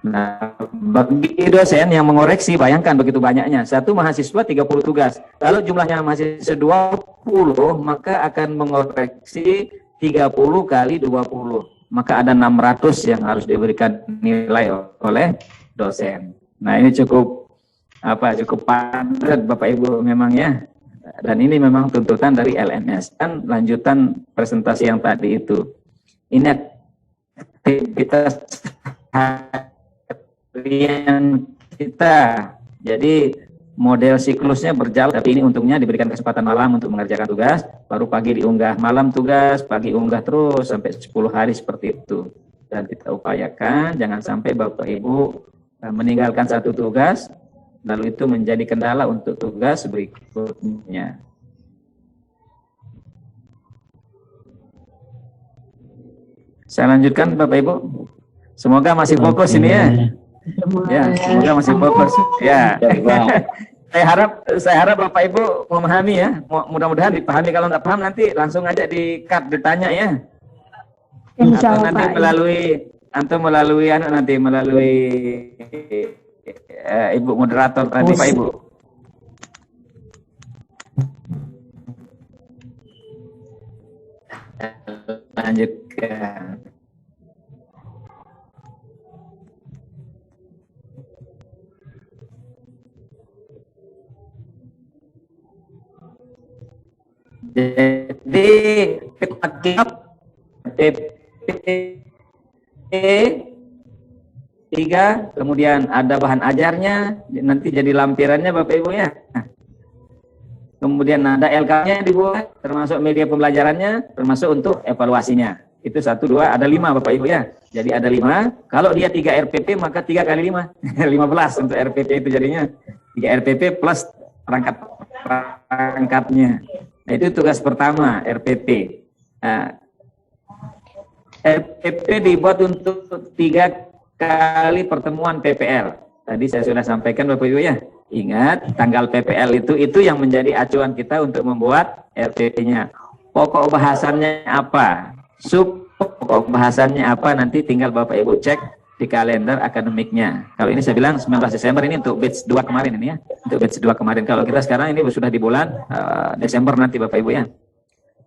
Nah, bagi dosen yang mengoreksi, bayangkan begitu banyaknya. Satu mahasiswa 30 tugas. Kalau jumlahnya mahasiswa 20, maka akan mengoreksi 30 kali 20. Maka ada 600 yang harus diberikan nilai oleh dosen. Nah, ini cukup padat Bapak Ibu memang ya. Dan ini memang tuntutan dari LMS. Dan lanjutan presentasi yang tadi itu. Ini aktivitas harian kita. Jadi model siklusnya berjalan, tapi ini untungnya diberikan kesempatan malam untuk mengerjakan tugas, baru pagi diunggah, malam tugas, pagi unggah terus sampai 10 hari seperti itu. Dan kita upayakan jangan sampai Bapak Ibu meninggalkan satu tugas lalu itu menjadi kendala untuk tugas berikutnya. Saya lanjutkan Bapak Ibu. Semoga masih fokus ini ya. Ya, semoga masih fokus. Ya. Saya harap Bapak Ibu memahami ya. Mudah-mudahan dipahami. Kalau nggak paham nanti langsung aja di-cut, ditanya ya. Atau nanti melalui Ibu moderator tadi Pak Ibu. Lanjutkan. Jadi tiga, kemudian ada bahan ajarnya, nanti jadi lampirannya Bapak Ibu ya. Kemudian ada LK-nya dibuat, termasuk media pembelajarannya, termasuk untuk evaluasinya. Itu 1, 2, ada 5 Bapak Ibu ya. Jadi ada 5, kalau dia 3 RPP maka 3 kali 5, 15 untuk RPP itu jadinya. 3 RPP plus perangkatnya. Nah, itu tugas pertama, RPP. Nah, RPP dibuat untuk 3 kali pertemuan PPL. Tadi saya sudah sampaikan Bapak Ibu ya. Ingat, tanggal PPL itu yang menjadi acuan kita untuk membuat RPP-nya. Pokok bahasannya apa? Pokok bahasannya apa? Nanti tinggal Bapak Ibu cek di kalender akademiknya. Kalau ini saya bilang 19 Desember ini untuk batch 2 kemarin ini ya. Untuk batch 2 kemarin. Kalau kita sekarang ini sudah di bulan Desember nanti Bapak Ibu ya.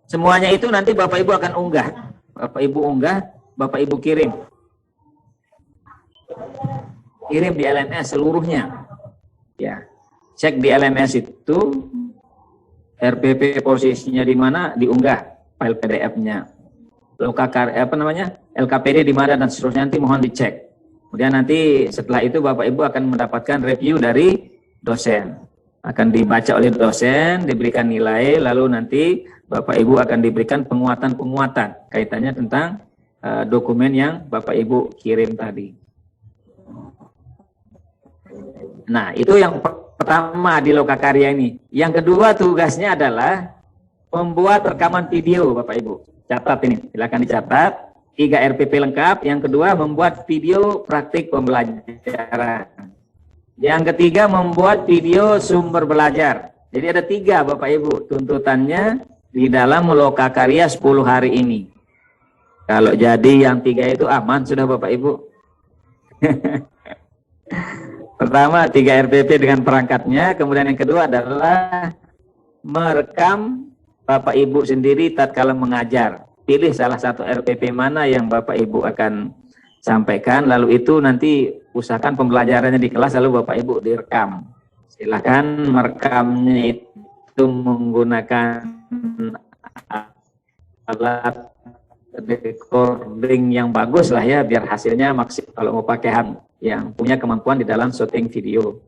Semuanya itu nanti Bapak Ibu akan unggah. Bapak Ibu unggah, Bapak Ibu kirim. Kirim di LMS seluruhnya. Ya. Cek di LMS itu RPP posisinya di mana, diunggah file PDF-nya. LKPD di mana dan seterusnya, nanti mohon dicek. Kemudian nanti setelah itu Bapak Ibu akan mendapatkan review dari dosen. Akan dibaca oleh dosen, diberikan nilai, lalu nanti Bapak Ibu akan diberikan penguatan kaitannya tentang dokumen yang Bapak Ibu kirim tadi. Nah, itu yang pertama di Lokakarya ini. Yang kedua tugasnya adalah membuat rekaman video Bapak Ibu. Catat ini, silakan dicatat. 3 RPP lengkap. Yang kedua membuat video praktik pembelajaran. Yang ketiga membuat video sumber belajar. Jadi ada 3 Bapak Ibu tuntutannya di dalam Lokakarya 10 hari ini. Kalau jadi yang 3 itu aman sudah Bapak Ibu. Pertama 3 RPP dengan perangkatnya, kemudian yang kedua adalah merekam Bapak Ibu sendiri tatkala mengajar. Pilih salah satu RPP mana yang Bapak Ibu akan sampaikan, lalu itu nanti usahakan pembelajarannya di kelas, lalu Bapak Ibu direkam. Silakan merekamnya itu menggunakan alat recording yang bagus lah ya, biar hasilnya maksimal. Kalau mau pakai yang punya kemampuan di dalam syuting video.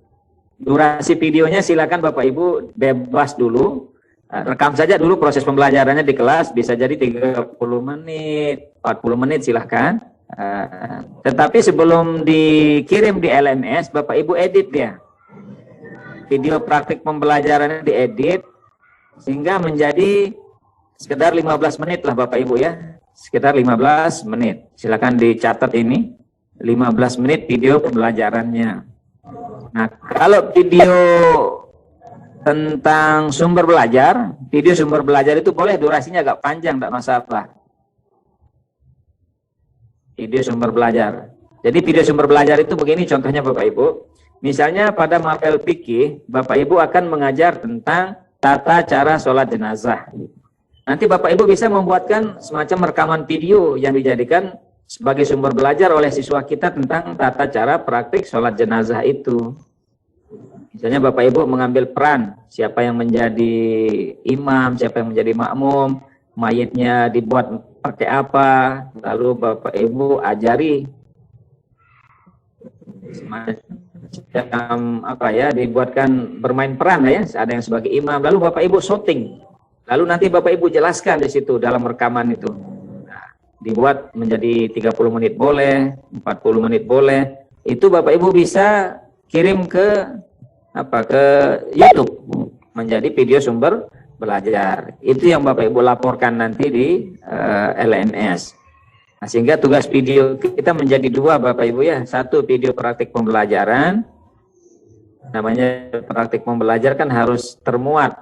durasi videonya silakan Bapak Ibu bebas dulu. Rekam saja dulu proses pembelajarannya di kelas, bisa jadi 30 menit, 40 menit silahkan. Tetapi sebelum dikirim di LMS, Bapak Ibu edit ya. Video praktik pembelajarannya diedit, sehingga menjadi sekitar 15 menit lah Bapak Ibu ya. Sekitar 15 menit. Silakan dicatat ini, 15 menit video pembelajarannya. Nah, kalau video tentang sumber belajar, video sumber belajar itu boleh durasinya agak panjang, tidak masalah. Video sumber belajar. Jadi video sumber belajar itu begini contohnya Bapak Ibu. Misalnya pada mapel fikih, Bapak Ibu akan mengajar tentang tata cara sholat jenazah. Nanti Bapak Ibu bisa membuatkan semacam rekaman video yang dijadikan sebagai sumber belajar oleh siswa kita tentang tata cara praktik sholat jenazah itu. Misalnya Bapak Ibu mengambil peran, siapa yang menjadi imam, siapa yang menjadi makmum, mayitnya dibuat pakai apa, lalu Bapak Ibu ajari semacam apa ya, dibuatkan bermain peran ya, ada yang sebagai imam, lalu Bapak Ibu syuting, lalu nanti Bapak Ibu jelaskan di situ dalam rekaman itu. Nah, dibuat menjadi 30 menit boleh, 40 menit boleh, itu Bapak Ibu bisa kirim ke YouTube menjadi video sumber belajar. Itu yang Bapak Ibu laporkan nanti di LMS. Nah, sehingga tugas video kita menjadi dua Bapak Ibu ya. Satu video praktik pembelajaran. Namanya praktik pembelajar kan harus termuat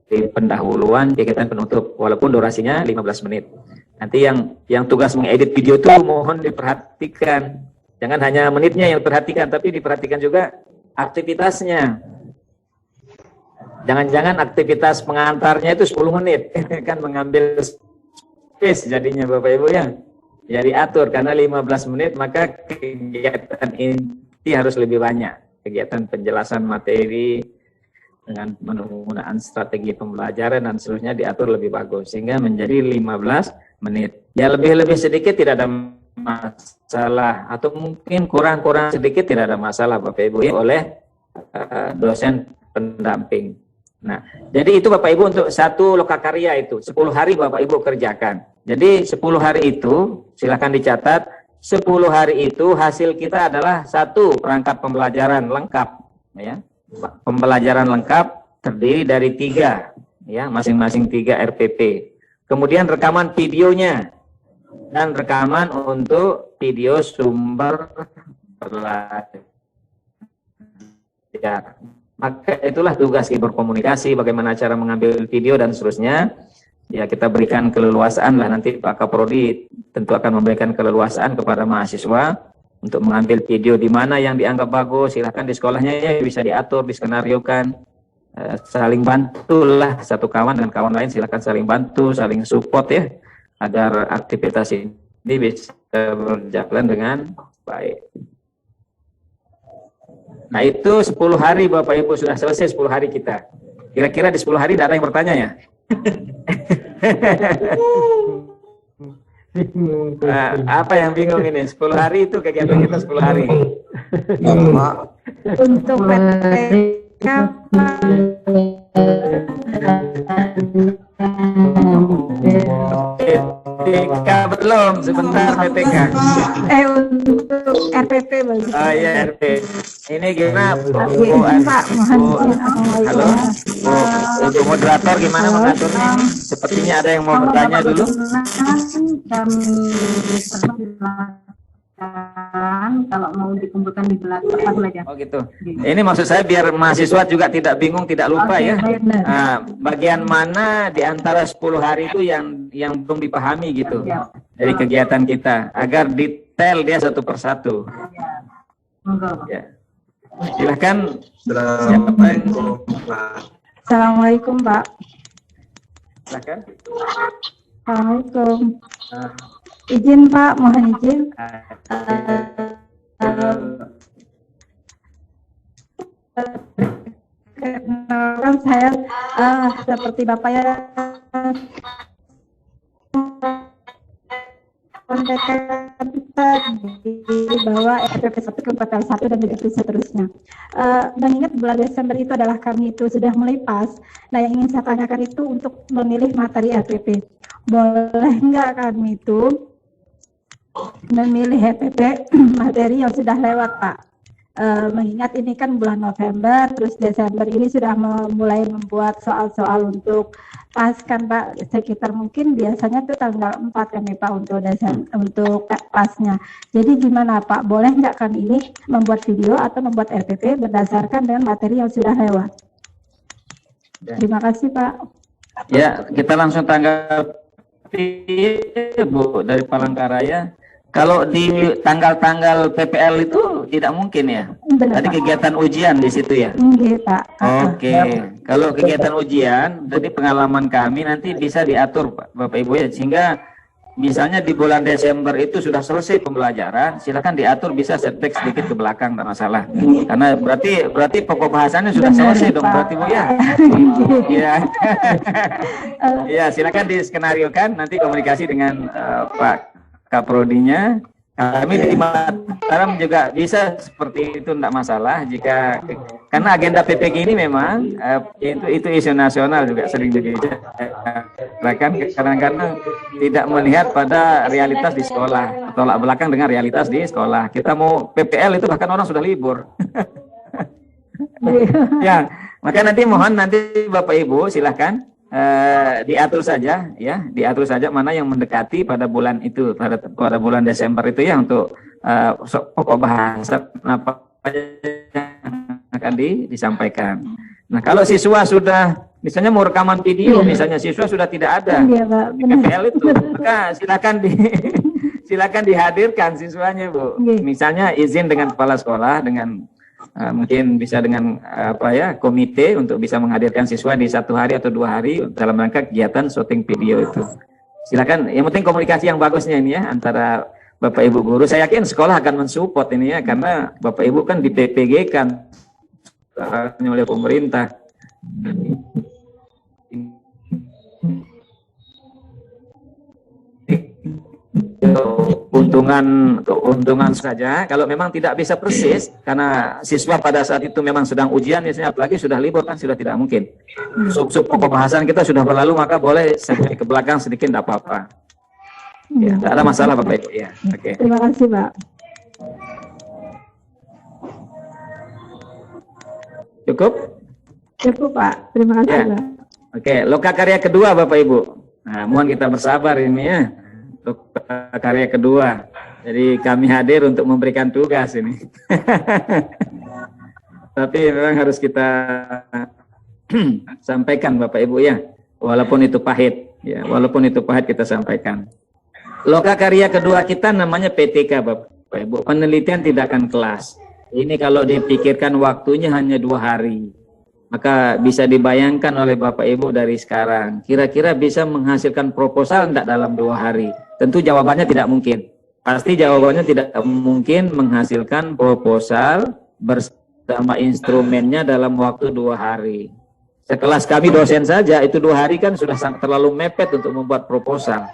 di pendahuluan, kegiatan penutup, walaupun durasinya 15 menit. Nanti yang tugas mengedit video itu mohon diperhatikan. Jangan hanya menitnya yang diperhatikan, tapi diperhatikan juga aktivitasnya. Jangan-jangan aktivitas pengantarnya itu 10 menit. Kan mengambil space jadinya Bapak Ibu ya. Jadi atur, karena 15 menit maka kegiatan inti harus lebih banyak. Kegiatan penjelasan materi dengan penggunaan strategi pembelajaran dan seterusnya diatur lebih bagus. Sehingga menjadi 15 menit. Ya lebih-lebih sedikit tidak ada masalah, atau mungkin kurang-kurang sedikit tidak ada masalah Bapak Ibu ya, oleh dosen pendamping. Nah, jadi itu Bapak Ibu untuk satu lokakarya itu 10 hari Bapak Ibu kerjakan. Jadi 10 hari itu silakan dicatat, 10 hari itu hasil kita adalah satu perangkat pembelajaran lengkap ya. Pembelajaran lengkap terdiri dari 3 ya, masing-masing 3 RPP. Kemudian rekaman videonya dan rekaman untuk video sumber belajar. Maka itulah tugas berkomunikasi, bagaimana cara mengambil video dan seterusnya. Ya kita berikan keleluasaan lah, nanti Pak Kaprodi tentu akan memberikan keleluasaan kepada mahasiswa untuk mengambil video di mana yang dianggap bagus. Silahkan di sekolahnya ya bisa diatur, diskenariokan, saling bantulah, satu kawan dan kawan lain silahkan saling bantu, saling support ya, agar aktivitas ini bisa berjalan dengan baik. Nah itu 10 hari Bapak Ibu sudah selesai 10 hari kita. Kira-kira di 10 hari tidak ada yang bertanya ya? Apa yang bingung ini? 10 hari itu kegiatan kita 10 hari. Untuk PTK PTK belum, sebentar PTK. Untuk RPP bagus. Oh iya RP. Ini gimana Pak, halo, untuk moderator gimana mengaturnya? Sepertinya ada yang mau bertanya dulu. Kalau mau dikumpulkan di belakang belajar. Oh gitu. Ini maksud saya biar mahasiswa juga tidak bingung, tidak lupa ya. Nah, bagian mana di antara 10 hari itu yang belum dipahami gitu dari kegiatan kita, agar detail dia satu persatu. Ya. Silahkan. Assalamualaikum Pak. Silahkan. Assalamualaikum. Izin Pak, mohon izin. Kenalkan saya seperti Bapak ya. PTK di bawah RPP 1 ke kuartal 1 dan begitu seterusnya. Mengingat bulan Desember itu adalah kami itu sudah mulai pas. Nah, yang ingin saya tanyakan itu untuk memilih materi RPP. Boleh nggak kami itu memilih RPP materi yang sudah lewat, Pak? Mengingat ini kan bulan November, terus Desember ini sudah mulai membuat soal-soal untuk pas kan Pak, sekitar mungkin biasanya tuh tanggal 4 kan nih Pak untuk untuk pasnya. Jadi gimana Pak, boleh nggak kan ini membuat video atau membuat RPP berdasarkan dengan materi yang sudah lewat? Terima kasih Pak. Ya, kita langsung tanggapi Bu dari Palangkaraya. Kalau di tanggal-tanggal PPL itu tidak mungkin ya? Benar, tadi Pak. kegiatan ujian di situ ya? Iya Pak. Oke. Kalau kegiatan ujian, tadi pengalaman kami nanti bisa diatur Bapak Ibu ya, sehingga misalnya di bulan Desember itu sudah selesai pembelajaran, silakan diatur, bisa setback sedikit ke belakang, tidak masalah. Karena berarti pokok bahasannya sudah Benar, selesai dong, Pak. berarti Bu ya? Iya. Ya, silakan diskenariokan, nanti komunikasi dengan Pak Kaprodinya. Kami di Mataram juga bisa seperti itu, tidak masalah. Karena agenda PPG ini memang itu isu nasional juga sering dibicarakan, kadang-kadang tidak melihat pada realitas di sekolah, tolak belakang dengan realitas di sekolah. Kita mau PPL itu bahkan orang sudah libur. Ya, maka nanti mohon nanti Bapak Ibu silahkan diatur saja ya, diatur saja mana yang mendekati pada bulan itu, pada bulan Desember itu ya, untuk pokok bahasa apa yang akan disampaikan. Nah, kalau siswa sudah misalnya mau rekaman video, misalnya siswa sudah tidak ada Iya, Pak. di PPL itu, maka silakan dihadirkan siswanya Bu. Iya. Misalnya izin dengan kepala sekolah, dengan mungkin bisa dengan komite untuk bisa menghadirkan siswa di 1 hari atau 2 hari dalam rangka kegiatan syuting video itu. Silakan, yang penting komunikasi yang bagusnya ini ya antara Bapak Ibu guru. Saya yakin sekolah akan mensupport ini ya, karena Bapak Ibu kan di PPG kan oleh pemerintah. Keuntungan saja kalau memang tidak bisa persis, karena siswa pada saat itu memang sedang ujian misalnya, apalagi sudah libur kan sudah tidak mungkin. Sub pembahasan kita sudah berlalu, maka boleh ke belakang sedikit, tidak apa-apa. Ya, tidak ada masalah Bapak Ibu ya. Oke. Terima kasih Pak. Cukup? Cukup Pak. Terima kasih Ya. Pak. Oke, lokakarya kedua Bapak Ibu. Nah, mohon kita bersabar ini ya. Karya kedua. Jadi kami hadir untuk memberikan tugas ini. Tapi memang harus kita sampaikan Bapak Ibu ya. Walaupun itu pahit ya, walaupun itu pahit kita sampaikan. Lokakarya kedua kita namanya PTK Bapak Ibu. Penelitian tindakan kelas. Ini kalau dipikirkan waktunya hanya 2 hari. Maka bisa dibayangkan oleh Bapak Ibu dari sekarang, kira-kira bisa menghasilkan proposal tidak dalam 2 hari? Tentu jawabannya tidak mungkin. Pasti jawabannya tidak mungkin menghasilkan proposal bersama instrumennya dalam waktu 2 hari. Sekelas kami dosen saja, itu 2 hari kan sudah terlalu mepet untuk membuat proposal.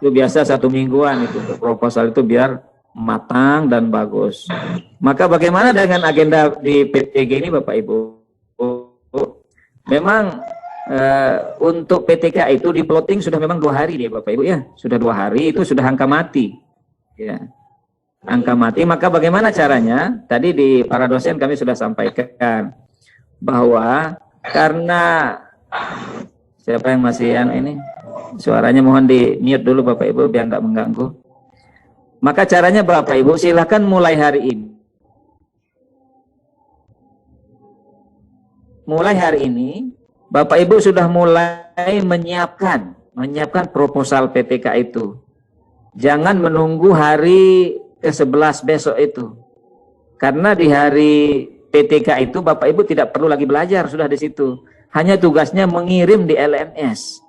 Itu biasa 1 mingguan itu untuk proposal itu biar matang dan bagus. Maka bagaimana dengan agenda di PTG ini Bapak Ibu? Memang untuk PTK itu di plotting sudah memang 2 hari deh Bapak Ibu ya, sudah 2 hari itu sudah angka mati ya, angka mati. Maka bagaimana caranya? Tadi di para dosen kami sudah sampaikan bahwa karena siapa yang masih ini suaranya mohon di mute dulu Bapak Ibu biar tidak mengganggu. Maka caranya Bapak Ibu silakan mulai hari ini. Mulai hari ini, Bapak Ibu sudah mulai menyiapkan proposal PTK itu. Jangan menunggu hari ke-11 besok itu. Karena di hari PTK itu Bapak Ibu tidak perlu lagi belajar, sudah di situ. Hanya tugasnya mengirim di LMS.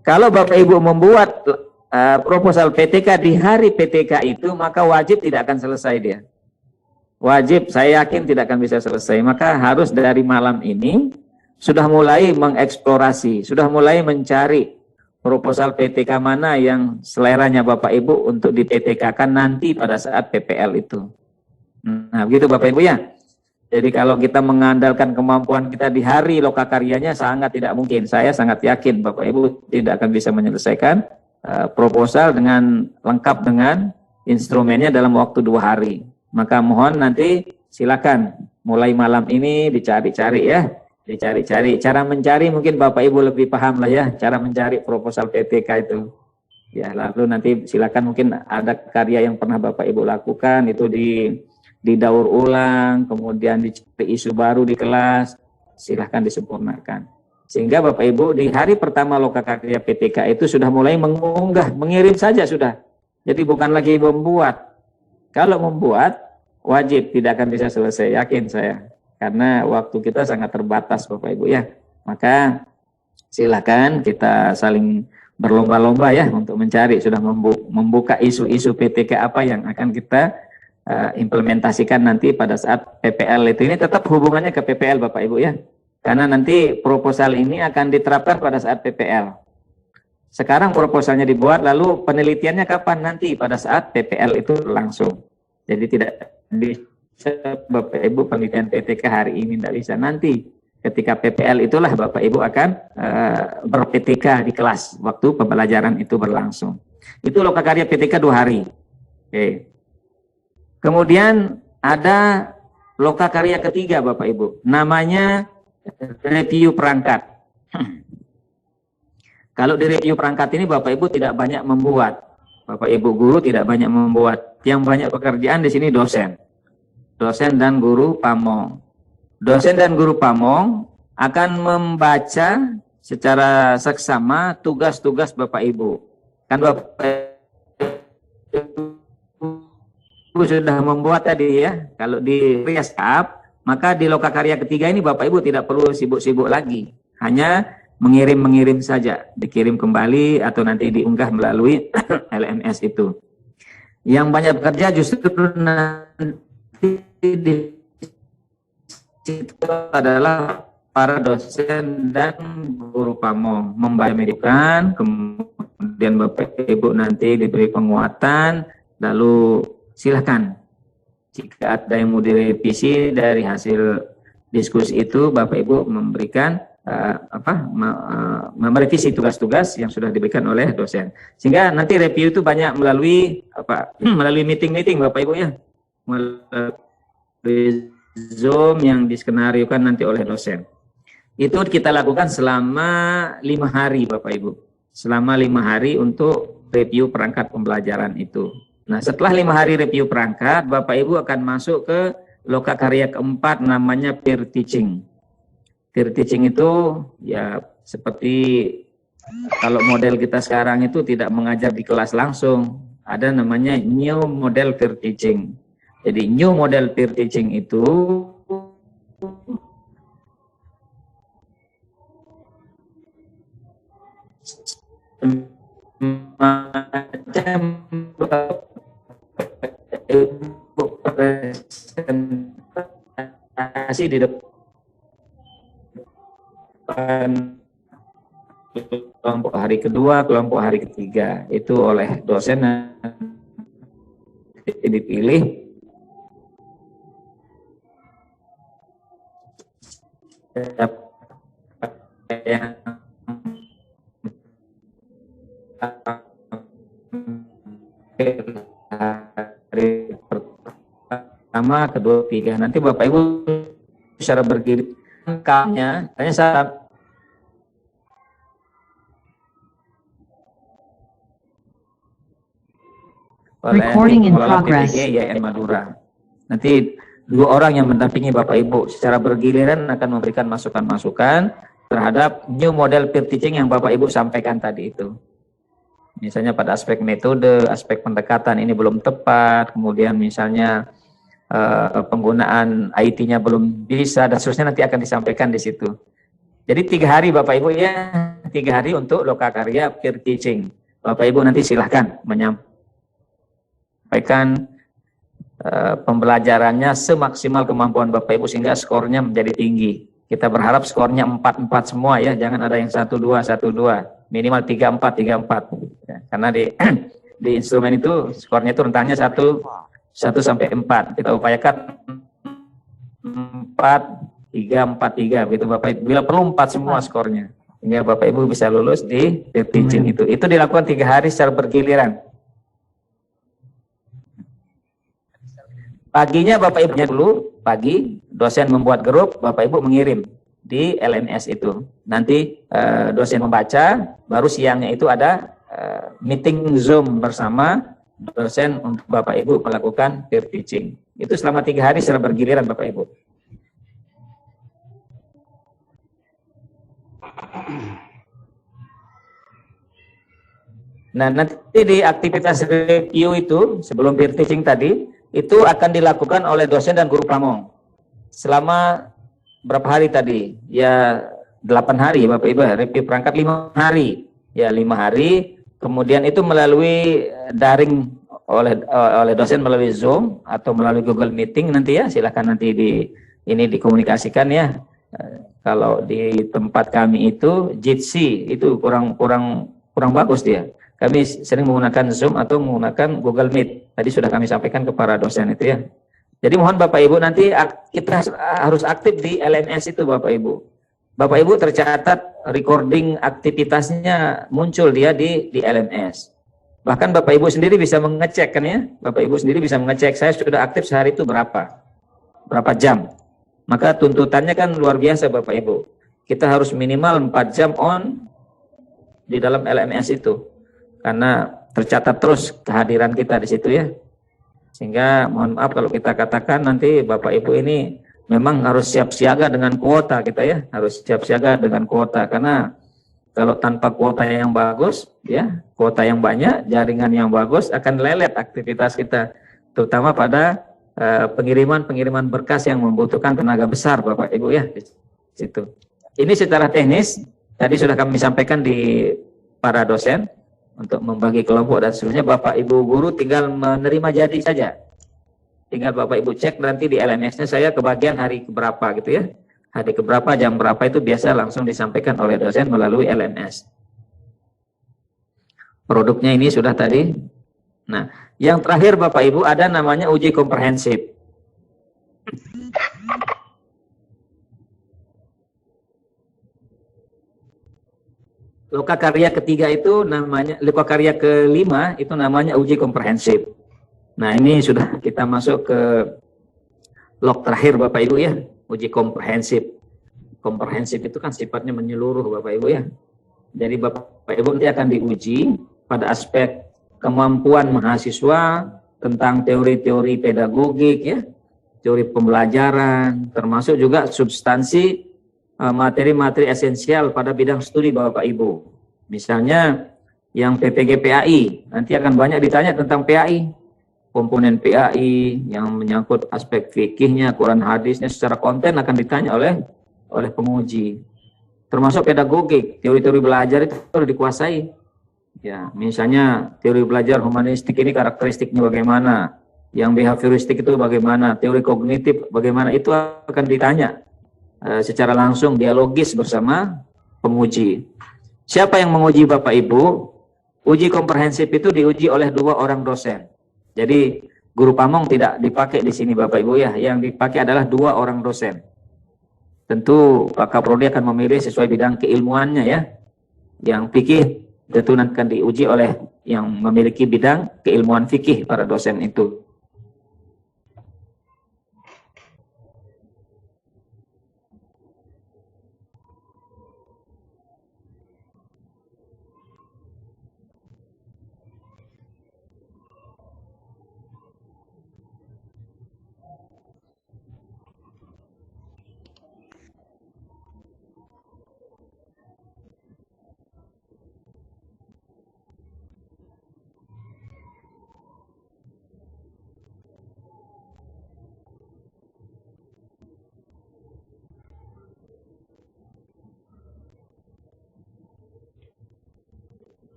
Kalau Bapak Ibu membuat proposal PTK di hari PTK itu, maka wajib tidak akan selesai dia. Wajib, saya yakin tidak akan bisa selesai. Maka harus dari malam ini sudah mulai mengeksplorasi, sudah mulai mencari proposal PTK mana yang seleranya Bapak Ibu untuk di PTK-kan nanti pada saat PPL itu. Nah, begitu Bapak Ibu ya. Jadi kalau kita mengandalkan kemampuan kita di hari lokakaryanya sangat tidak mungkin. Saya sangat yakin Bapak Ibu tidak akan bisa menyelesaikan proposal dengan lengkap dengan instrumennya dalam waktu 2 hari. Maka mohon nanti silakan mulai malam ini dicari-cari ya. Dicari-cari. Cara mencari mungkin Bapak Ibu lebih paham lah ya. Cara mencari proposal PTK itu. Ya, lalu nanti silakan mungkin ada karya yang pernah Bapak Ibu lakukan itu didaur ulang, kemudian dicari isu baru di kelas, silahkan disempurnakan. Sehingga Bapak Ibu di hari pertama lokakarya PTK itu sudah mulai mengunggah, mengirim saja sudah. Jadi bukan lagi membuat. Kalau membuat, wajib tidak akan bisa selesai, yakin saya. Karena waktu kita sangat terbatas Bapak Ibu ya. Maka silahkan kita saling berlomba-lomba ya untuk mencari, sudah membuka isu-isu PTK apa yang akan kita implementasikan nanti pada saat PPL itu. Ini tetap hubungannya ke PPL Bapak Ibu ya. Karena nanti proposal ini akan diterapkan pada saat PPL. Sekarang proposalnya dibuat, lalu penelitiannya kapan? Nanti pada saat PPL itu langsung. Jadi tidak bisa Bapak Ibu penelitian PTK hari ini, tidak bisa. Nanti ketika PPL itulah Bapak Ibu akan ber-PTK di kelas waktu pembelajaran itu berlangsung. Itu lokakarya PTK 2 hari. Oke. Kemudian ada lokakarya ketiga Bapak Ibu, namanya review perangkat. Kalau di review perangkat ini Bapak Ibu tidak banyak membuat, Bapak Ibu guru tidak banyak membuat. Yang banyak pekerjaan di sini dosen dan guru pamong. Dosen dan guru pamong akan membaca secara seksama tugas-tugas Bapak Ibu. Kan Bapak sudah membuat tadi ya, kalau di rias up, maka di lokakarya ketiga ini Bapak Ibu tidak perlu sibuk-sibuk lagi, hanya mengirim saja, dikirim kembali atau nanti diunggah melalui LMS itu. Yang banyak bekerja justru nanti di situ adalah para dosen dan guru pamong, membayar, kemudian Bapak Ibu nanti diberi penguatan, lalu silahkan jika ada yang mau direvisi dari hasil diskusi itu, Bapak Ibu memberikan merevisi tugas-tugas yang sudah diberikan oleh dosen. Sehingga nanti review itu banyak melalui melalui meeting Bapak Ibu ya, melalui Zoom yang diskenariokan nanti oleh dosen. Itu kita lakukan selama 5 hari Bapak Ibu, selama 5 hari untuk review perangkat pembelajaran itu. Nah, setelah 5 hari review perangkat, Bapak Ibu akan masuk ke lokakarya keempat, namanya peer teaching. Peer teaching itu ya seperti kalau model kita sekarang itu tidak mengajar di kelas langsung, ada namanya new model peer teaching. Jadi new model peer teaching itu presentasi di depan kelompok hari kedua, kelompok hari ketiga itu oleh dosen dipilih yang hari pertama, kedua, ketiga. Nanti Bapak Ibu secara bergilir lengkapnya, tanya saya Recording in progress. IAIN Madura. Nanti 2 orang yang mendampingi Bapak Ibu secara bergiliran akan memberikan masukan-masukan terhadap new model peer teaching yang Bapak Ibu sampaikan tadi itu. Misalnya pada aspek metode, aspek pendekatan ini belum tepat, kemudian misalnya penggunaan IT-nya belum bisa, dan seterusnya nanti akan disampaikan di situ. Jadi 3 hari Bapak Ibu ya, 3 hari untuk lokakarya peer teaching. Bapak Ibu nanti silahkan menyampaikan pembelajarannya semaksimal kemampuan Bapak Ibu sehingga skornya menjadi tinggi. Kita berharap skornya 4-4 semua ya, jangan ada yang 1-2, 1-2. minimal 34. Ya, karena di instrumen itu skornya itu rentangnya 1 sampai 4. Kita upayakan 4, 3, 4, 3 gitu Bapak Ibu. Bila perlu 4 semua skornya. Sehingga Bapak Ibu bisa lulus di peer teaching itu. Itu dilakukan 3 hari secara bergiliran. Paginya Bapak Ibu dulu, pagi dosen membuat grup, Bapak Ibu mengirim di LMS itu. Nanti dosen membaca, baru siangnya itu ada meeting Zoom bersama dosen untuk Bapak Ibu melakukan peer teaching. Itu selama 3 hari secara bergiliran Bapak Ibu. Nah, nanti di aktivitas review itu, sebelum peer teaching tadi, itu akan dilakukan oleh dosen dan guru pamong. Selama berapa hari tadi? Ya 8 hari Bapak Ibu, review perangkat 5 hari. Ya 5 hari, kemudian itu melalui daring oleh dosen melalui Zoom atau melalui Google Meeting nanti ya, silakan nanti ini dikomunikasikan ya. Kalau di tempat kami itu Jitsi itu kurang bagus dia. Kami sering menggunakan Zoom atau menggunakan Google Meet. Tadi sudah kami sampaikan kepada dosen itu ya. Jadi mohon Bapak Ibu nanti kita harus aktif di LMS itu Bapak Ibu. Bapak Ibu tercatat recording aktivitasnya muncul dia di LMS. Bahkan Bapak Ibu sendiri bisa mengecek kan ya. Bapak Ibu sendiri bisa mengecek saya sudah aktif sehari itu berapa jam. Maka tuntutannya kan luar biasa Bapak Ibu. Kita harus minimal 4 jam on di dalam LMS itu. Karena tercatat terus kehadiran kita di situ ya. Sehingga mohon maaf kalau kita katakan nanti Bapak Ibu ini memang harus siap siaga dengan kuota kita ya. Harus siap siaga dengan kuota. Karena kalau tanpa kuota yang bagus ya, kuota yang banyak, jaringan yang bagus akan lelet aktivitas kita. Terutama pada pengiriman berkas yang membutuhkan tenaga besar Bapak Ibu ya di situ. Ini secara teknis tadi sudah kami sampaikan di para dosen untuk membagi kelompok dan seterusnya. Bapak Ibu guru tinggal menerima jadi saja. Tinggal Bapak Ibu cek nanti di LMS-nya saya kebagian hari keberapa gitu ya. Hari keberapa, jam berapa itu biasa langsung disampaikan oleh dosen melalui LMS. Produknya ini sudah tadi. Nah, yang terakhir Bapak Ibu ada namanya uji komprehensif. Lokakarya ketiga itu namanya, lokakarya kelima itu namanya uji komprehensif. Nah ini sudah kita masuk ke log terakhir Bapak Ibu ya, uji komprehensif. Komprehensif itu kan sifatnya menyeluruh Bapak Ibu ya. Jadi Bapak Ibu nanti akan diuji pada aspek kemampuan mahasiswa tentang teori-teori pedagogik ya, teori pembelajaran, termasuk juga substansi materi-materi esensial pada bidang studi Bapak Ibu. Misalnya yang PPG PAI, nanti akan banyak ditanya tentang PAI. Komponen PAI yang menyangkut aspek fikihnya, Quran hadisnya secara konten akan ditanya oleh penguji. Termasuk pedagogik, teori-teori belajar itu harus dikuasai. Ya, misalnya teori belajar humanistik ini karakteristiknya bagaimana, yang behavioristik itu bagaimana, teori kognitif bagaimana, itu akan ditanya secara langsung dialogis bersama penguji. Siapa yang menguji Bapak Ibu? Uji komprehensif itu diuji oleh 2 orang dosen. Jadi guru pamong tidak dipakai di sini Bapak Ibu ya. Yang dipakai adalah 2 orang dosen. Tentu Pak Kaprodi akan memilih sesuai bidang keilmuannya ya. Yang fikih tentu akan diuji oleh yang memiliki bidang keilmuan fikih para dosen itu.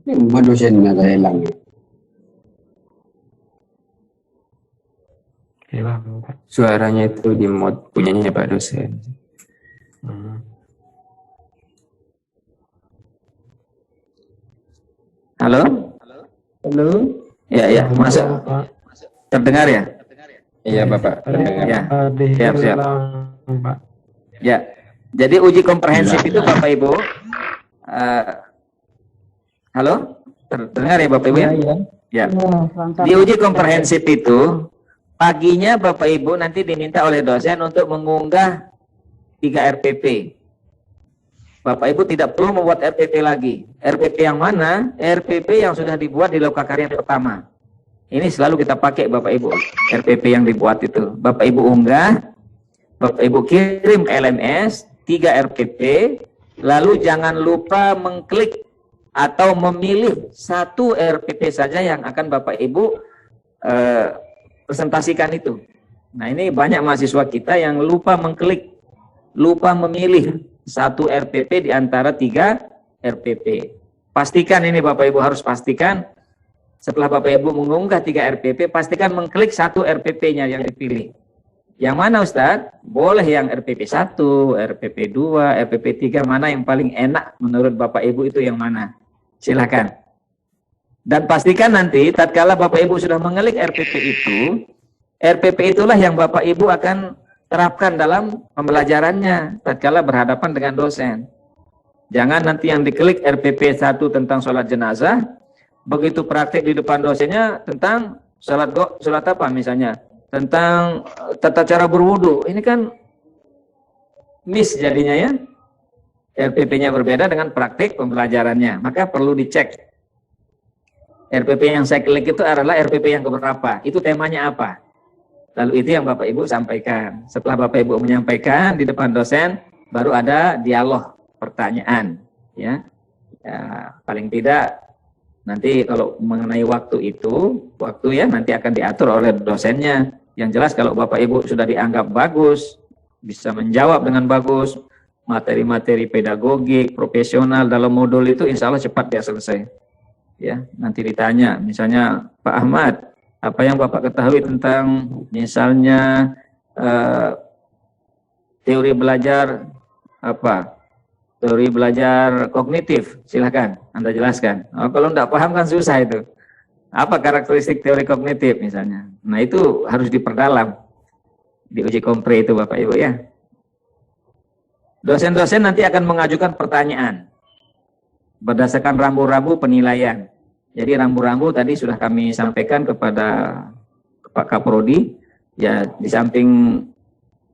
Ini dosen ada hilang. Oke, Bang. Suaranya itu di mode punyanya Pak dosen. Halo? Halo. Ya, masuk. Terdengar ya? Iya Bapak, terdengar. Ya, siap. Pak. Ya, jadi uji komprehensif itu Bapak Ibu, halo, terdengar ya Bapak Ibu ya? Ya. Di uji komprehensif itu paginya Bapak Ibu nanti diminta oleh dosen untuk mengunggah 3 RPP. Bapak Ibu tidak perlu membuat RPP lagi. RPP yang mana? RPP yang sudah dibuat di lokakarya pertama. Ini selalu kita pakai Bapak Ibu, RPP yang dibuat itu. Bapak Ibu unggah, Bapak Ibu kirim ke LMS 3 RPP, lalu jangan lupa mengklik atau memilih 1 RPP saja yang akan Bapak Ibu presentasikan itu. Nah, ini banyak mahasiswa kita yang lupa mengklik, lupa memilih 1 RPP di antara 3 RPP. Pastikan ini Bapak Ibu harus pastikan. Setelah Bapak Ibu mengunggah 3 RPP, pastikan mengklik 1 RPP-nya yang dipilih. Yang mana Ustadz? Boleh yang RPP 1, RPP 2, RPP 3, mana yang paling enak menurut Bapak Ibu itu yang mana? Silakan. Dan pastikan nanti tatkala Bapak Ibu sudah mengklik RPP itu, RPP itulah yang Bapak Ibu akan terapkan dalam pembelajarannya tatkala berhadapan dengan dosen. Jangan nanti yang diklik RPP 1 tentang sholat jenazah, begitu praktek di depan dosennya tentang sholat apa misalnya, tentang tata cara berwudu. Ini kan miss jadinya ya. RPP-nya berbeda dengan praktek pembelajarannya. Maka perlu dicek. RPP yang saya klik itu adalah RPP yang keberapa? Itu temanya apa? Lalu itu yang Bapak Ibu sampaikan. Setelah Bapak Ibu menyampaikan di depan dosen, baru ada dialog pertanyaan. Ya, paling tidak nanti kalau mengenai waktu itu, waktu ya nanti akan diatur oleh dosennya. Yang jelas kalau Bapak Ibu sudah dianggap bagus, bisa menjawab dengan bagus, materi-materi pedagogik, profesional dalam modul itu insya Allah cepat dia selesai. Ya, nanti ditanya, misalnya Pak Ahmad, apa yang Bapak ketahui tentang misalnya teori belajar apa? Teori belajar kognitif, silahkan Anda jelaskan. Oh, kalau tidak paham kan susah itu. Apa karakteristik teori kognitif misalnya? Nah itu harus diperdalam. Di uji kompre itu Bapak Ibu ya. Dosen-dosen nanti akan mengajukan pertanyaan. Berdasarkan rambu-rambu penilaian. Jadi rambu-rambu tadi sudah kami sampaikan kepada Pak Kaprodi. Ya di samping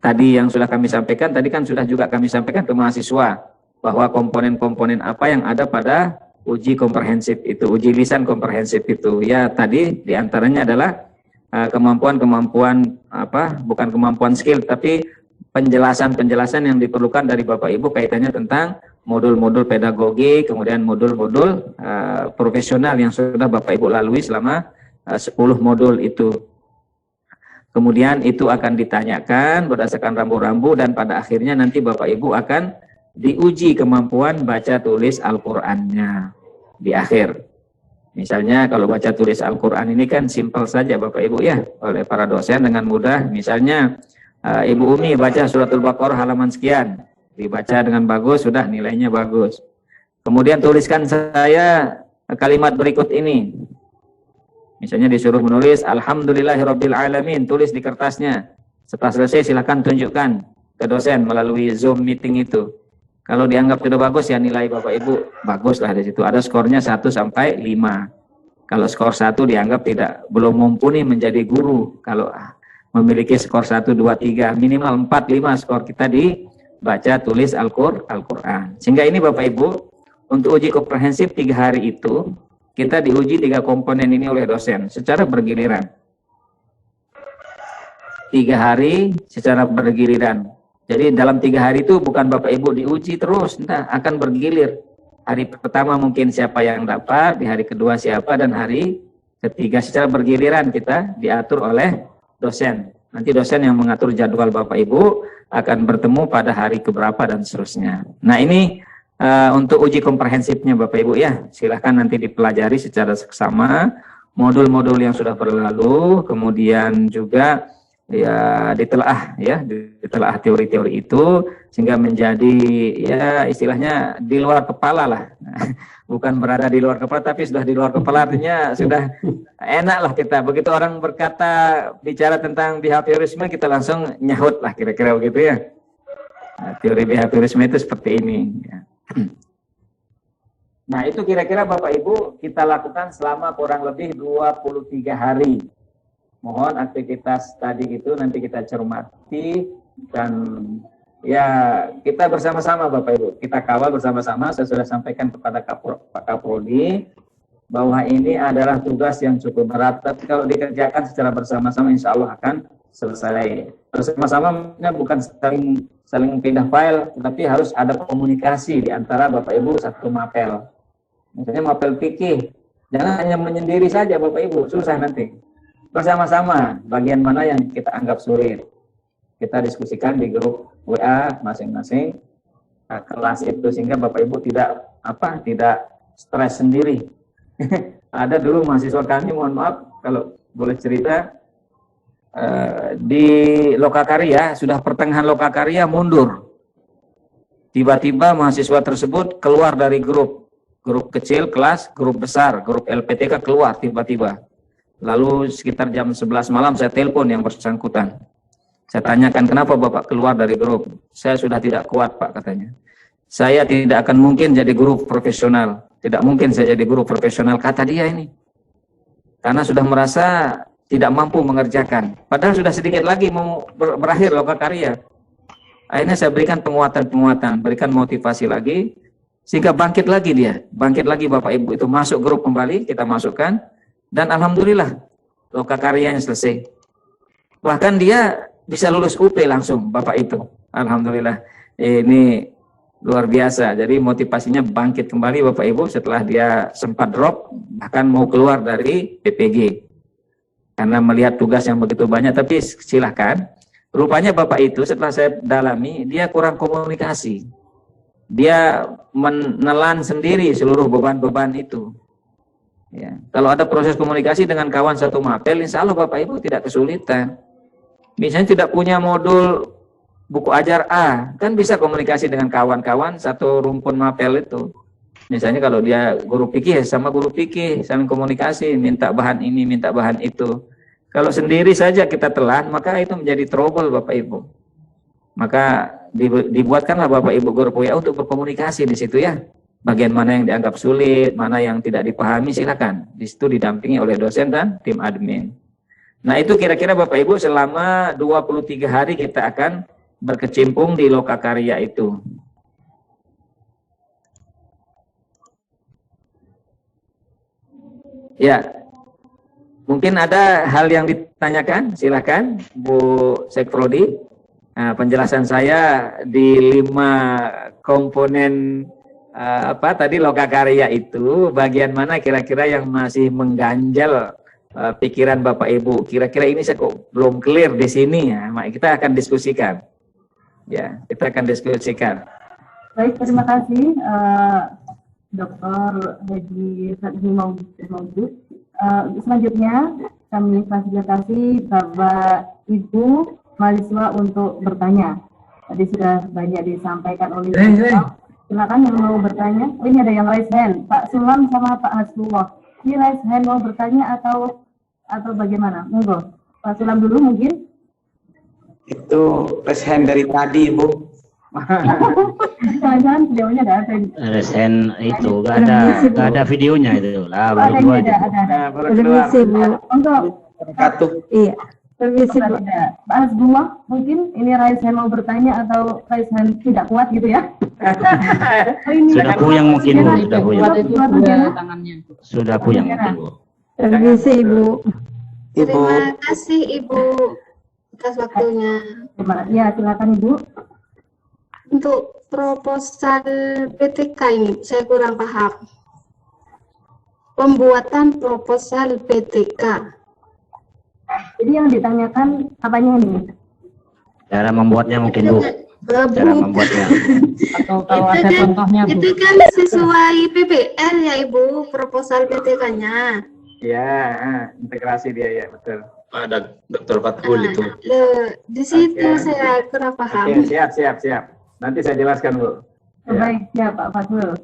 tadi yang sudah kami sampaikan, tadi kan sudah juga kami sampaikan ke mahasiswa. Bahwa komponen-komponen apa yang ada pada uji komprehensif itu, uji lisan komprehensif itu. Ya tadi diantaranya adalah kemampuan-kemampuan apa, bukan kemampuan skill, tapi penjelasan-penjelasan yang diperlukan dari Bapak Ibu kaitannya tentang modul-modul pedagogi, kemudian modul-modul profesional yang sudah Bapak Ibu lalui selama 10 modul itu. Kemudian itu akan ditanyakan berdasarkan rambu-rambu dan pada akhirnya nanti Bapak Ibu akan diuji kemampuan baca tulis Al-Qur'annya di akhir. Misalnya kalau baca tulis Al-Qur'an ini kan simpel saja Bapak Ibu ya, oleh para dosen dengan mudah. Misalnya Ibu Umi baca suratul Baqarah halaman sekian, dibaca dengan bagus, sudah nilainya bagus. Kemudian tuliskan saya kalimat berikut ini. Misalnya disuruh menulis Alhamdulillahirabbil alamin, tulis di kertasnya. Setelah selesai silakan tunjukkan ke dosen melalui Zoom meeting itu. Kalau dianggap tidak bagus ya nilai Bapak Ibu baguslah di situ. Ada skornya 1 sampai 5. Kalau skor 1 dianggap belum mumpuni menjadi guru. Kalau memiliki skor 1, 2, 3, minimal 4, 5 skor kita di baca tulis Al-Qur'an. Sehingga ini Bapak Ibu untuk uji komprehensif 3 hari itu kita diuji 3 komponen ini oleh dosen secara bergiliran. 3 hari secara bergiliran. Jadi dalam 3 hari itu bukan Bapak Ibu diuji terus, nah, akan bergilir. Hari pertama mungkin siapa yang dapat, di hari kedua siapa, dan hari ketiga secara bergiliran kita diatur oleh dosen. Nanti dosen yang mengatur jadwal Bapak Ibu akan bertemu pada hari keberapa dan seterusnya. Nah ini untuk uji komprehensifnya Bapak Ibu ya, silahkan nanti dipelajari secara seksama modul-modul yang sudah berlalu, kemudian juga ya ditelaah teori-teori itu sehingga menjadi ya istilahnya di luar kepala lah. Bukan berada di luar kepala tapi sudah di luar kepala, artinya sudah enak lah kita. Begitu orang berkata bicara tentang behaviorisme kita langsung nyahut lah kira-kira begitu ya. Nah, teori behaviorisme itu seperti ini ya. Nah, itu kira-kira Bapak Ibu kita lakukan selama kurang lebih 23 hari. Mohon aktivitas tadi itu nanti kita cermati dan ya kita bersama-sama Bapak Ibu. Kita kawal bersama-sama. Saya sudah sampaikan kepada Pak Kapolri bahwa ini adalah tugas yang cukup berat. Tapi kalau dikerjakan secara bersama-sama insya Allah akan selesai. Bersama-sama bukan saling pindah file, tetapi harus ada komunikasi di antara Bapak Ibu satu mapel. Misalnya mapel fikih, jangan hanya menyendiri saja Bapak Ibu, susah nanti. Bersama-sama, bagian mana yang kita anggap sulit. Kita diskusikan di grup WA masing-masing kelas itu, sehingga Bapak Ibu tidak stres sendiri. Ada dulu mahasiswa kami, mohon maaf kalau boleh cerita, di Lokakarya, sudah pertengahan Lokakarya mundur. Tiba-tiba mahasiswa tersebut keluar dari grup kecil kelas, grup besar, grup LPTK keluar tiba-tiba. Lalu sekitar jam 11 malam saya telepon yang bersangkutan. Saya tanyakan kenapa Bapak keluar dari grup. Saya sudah tidak kuat Pak katanya. Saya tidak akan mungkin jadi guru profesional. Tidak mungkin saya jadi guru profesional kata dia ini. Karena sudah merasa tidak mampu mengerjakan. Padahal sudah sedikit lagi mau berakhir Lokakarya. Akhirnya saya berikan penguatan, berikan motivasi lagi. Sehingga bangkit lagi dia, bangkit lagi Bapak Ibu itu masuk grup kembali, kita masukkan, dan alhamdulillah Lokakaryanya selesai. Bahkan dia bisa lulus UP langsung Bapak itu, alhamdulillah. Ini luar biasa. Jadi motivasinya bangkit kembali Bapak Ibu setelah dia sempat drop, bahkan mau keluar dari PPG karena melihat tugas yang begitu banyak. Tapi silahkan. Rupanya Bapak itu setelah saya dalami, dia kurang komunikasi. Dia menelan sendiri seluruh beban-beban itu. Ya. Kalau ada proses komunikasi dengan kawan satu mapel, insya Allah Bapak Ibu tidak kesulitan. Misalnya tidak punya modul buku ajar A, kan bisa komunikasi dengan kawan-kawan satu rumpun mapel itu. Misalnya kalau dia guru fikih sama guru fikih, saling komunikasi, minta bahan ini, minta bahan itu. Kalau sendiri saja kita telan, maka itu menjadi trouble Bapak Ibu. Maka dibuatkanlah Bapak Ibu guru WA untuk berkomunikasi di situ ya. Bagian mana yang dianggap sulit, mana yang tidak dipahami, silakan. Di situ didampingi oleh dosen dan tim admin. Nah, itu kira-kira Bapak Ibu selama 23 hari kita akan berkecimpung di Lokakarya itu. Ya. Mungkin ada hal yang ditanyakan, silakan Bu Sekprodi. Nah, penjelasan saya di 5 komponen tadi Lokakarya itu bagian mana kira-kira yang masih mengganjal pikiran Bapak Ibu. Kira-kira ini saya kok belum clear di sini ya. Kita akan diskusikan. Ya, kita akan diskusikan. Baik, terima kasih Dr. Haji Fatmi Maujud. Selanjutnya kami fasilitasi Bapak Ibu mahasiswa untuk bertanya. Tadi sudah banyak disampaikan oleh silakan yang mau bertanya. Oh, ini ada yang raise hand, Pak Sulam sama Pak Hasbullah. Ini raise hand mau bertanya atau bagaimana? Monggo, Pak Sulam dulu mungkin. Itu raise hand dari tadi, Bu. Jangan-jangan videonya ada apa? Raise hand itu nggak ada videonya itu lah. Ada. Permisi Bu. Untuk Iya. Permisi Bu. Pak Hasbullah, mungkin ini raise hand mau bertanya atau raise hand tidak kuat gitu ya? Sudah puyeng mungkin Bu, sudah puyeng. Sudah puyeng mungkin Bu. Permisi Ibu. Terima kasih Ibu atas waktunya. Ya, silakan Ibu. Untuk proposal PTK ini saya kurang paham. Pembuatan proposal PTK. Jadi yang ditanyakan apanya ini? Cara membuatnya mungkin Bu. Cara membuatnya. Atau kalau ada contohnya Bu. Itu kan sesuai PBL ya Ibu, proposal PTK-nya. Ya, integrasi dia ya, betul. Ada Dr. Fathul itu. Di situ saya kurang paham. Oke, siap. Nanti saya jelaskan, Bu. Baik, ya Pak Fathul.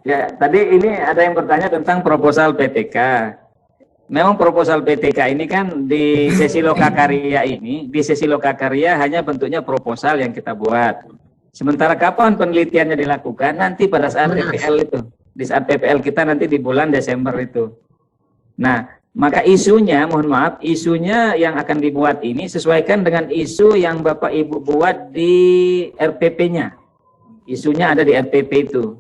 Ya, tadi ini ada yang bertanya tentang proposal PTK. Memang proposal PTK ini kan di sesi lokakarya hanya bentuknya proposal yang kita buat. Sementara kapan penelitiannya dilakukan? Nanti pada saat PPL itu. Di saat PPL kita nanti di bulan Desember itu. Nah, maka isunya, mohon maaf, isunya yang akan dibuat ini sesuaikan dengan isu yang Bapak Ibu buat di RPP-nya. Isunya ada di RPP itu.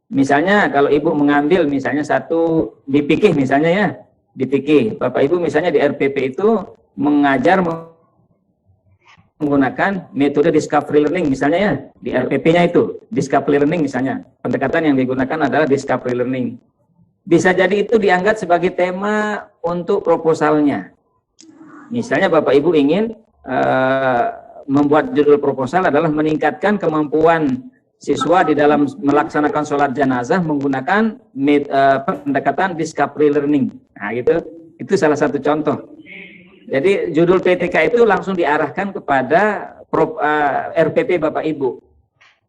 Misalnya kalau Ibu mengambil misalnya satu di PIKIH misalnya ya, di PIKIH. Bapak Ibu misalnya di RPP itu mengajar menggunakan metode discovery learning misalnya ya, di RPP-nya itu, discovery learning misalnya. Pendekatan yang digunakan adalah discovery learning. Bisa jadi itu dianggap sebagai tema untuk proposalnya. Misalnya Bapak Ibu ingin membuat judul proposal adalah meningkatkan kemampuan siswa di dalam melaksanakan sholat jenazah menggunakan pendekatan discovery learning. Nah gitu, itu salah satu contoh. Jadi judul PTK itu langsung diarahkan kepada RPP Bapak Ibu.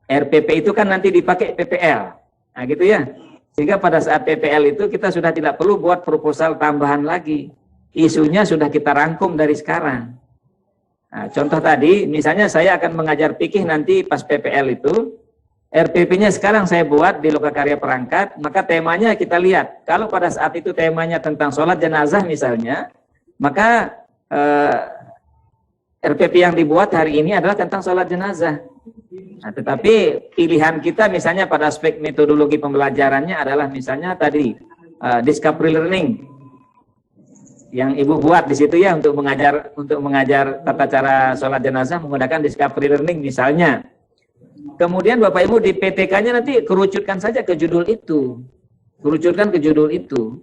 RPP itu kan nanti dipakai PPL. Nah gitu ya. Sehingga pada saat PPL itu kita sudah tidak perlu buat proposal tambahan lagi. Isunya sudah kita rangkum dari sekarang. Nah, contoh tadi, misalnya saya akan mengajar PIKIH nanti pas PPL itu, RPP-nya sekarang saya buat di Lokakarya Perangkat, maka temanya kita lihat. Kalau pada saat itu temanya tentang sholat jenazah misalnya, maka RPP yang dibuat hari ini adalah tentang sholat jenazah. Nah, tetapi pilihan kita misalnya pada aspek metodologi pembelajarannya adalah misalnya tadi discovery learning yang Ibu buat di situ ya untuk mengajar tata cara sholat jenazah menggunakan discovery learning misalnya. Kemudian Bapak Ibu di PTK-nya nanti kerucutkan saja ke judul itu. Kerucutkan ke judul itu.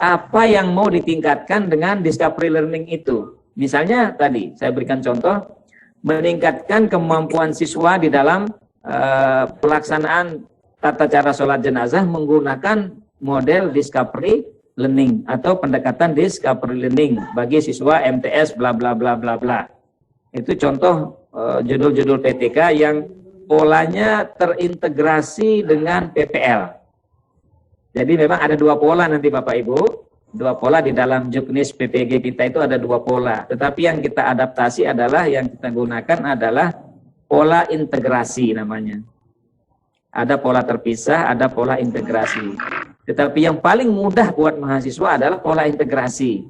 Apa yang mau ditingkatkan dengan discovery learning itu? Misalnya tadi saya berikan contoh meningkatkan kemampuan siswa di dalam pelaksanaan tata cara sholat jenazah menggunakan model discovery learning atau pendekatan discovery learning bagi siswa MTS bla bla bla bla bla. Itu contoh judul-judul PTK yang polanya terintegrasi dengan PPL. Jadi memang ada dua pola nanti Bapak Ibu. Dua pola di dalam juknis PPG kita itu ada dua pola. Tetapi yang kita adaptasi adalah, yang kita gunakan adalah pola integrasi namanya. Ada pola terpisah, ada pola integrasi. Tetapi yang paling mudah buat mahasiswa adalah pola integrasi.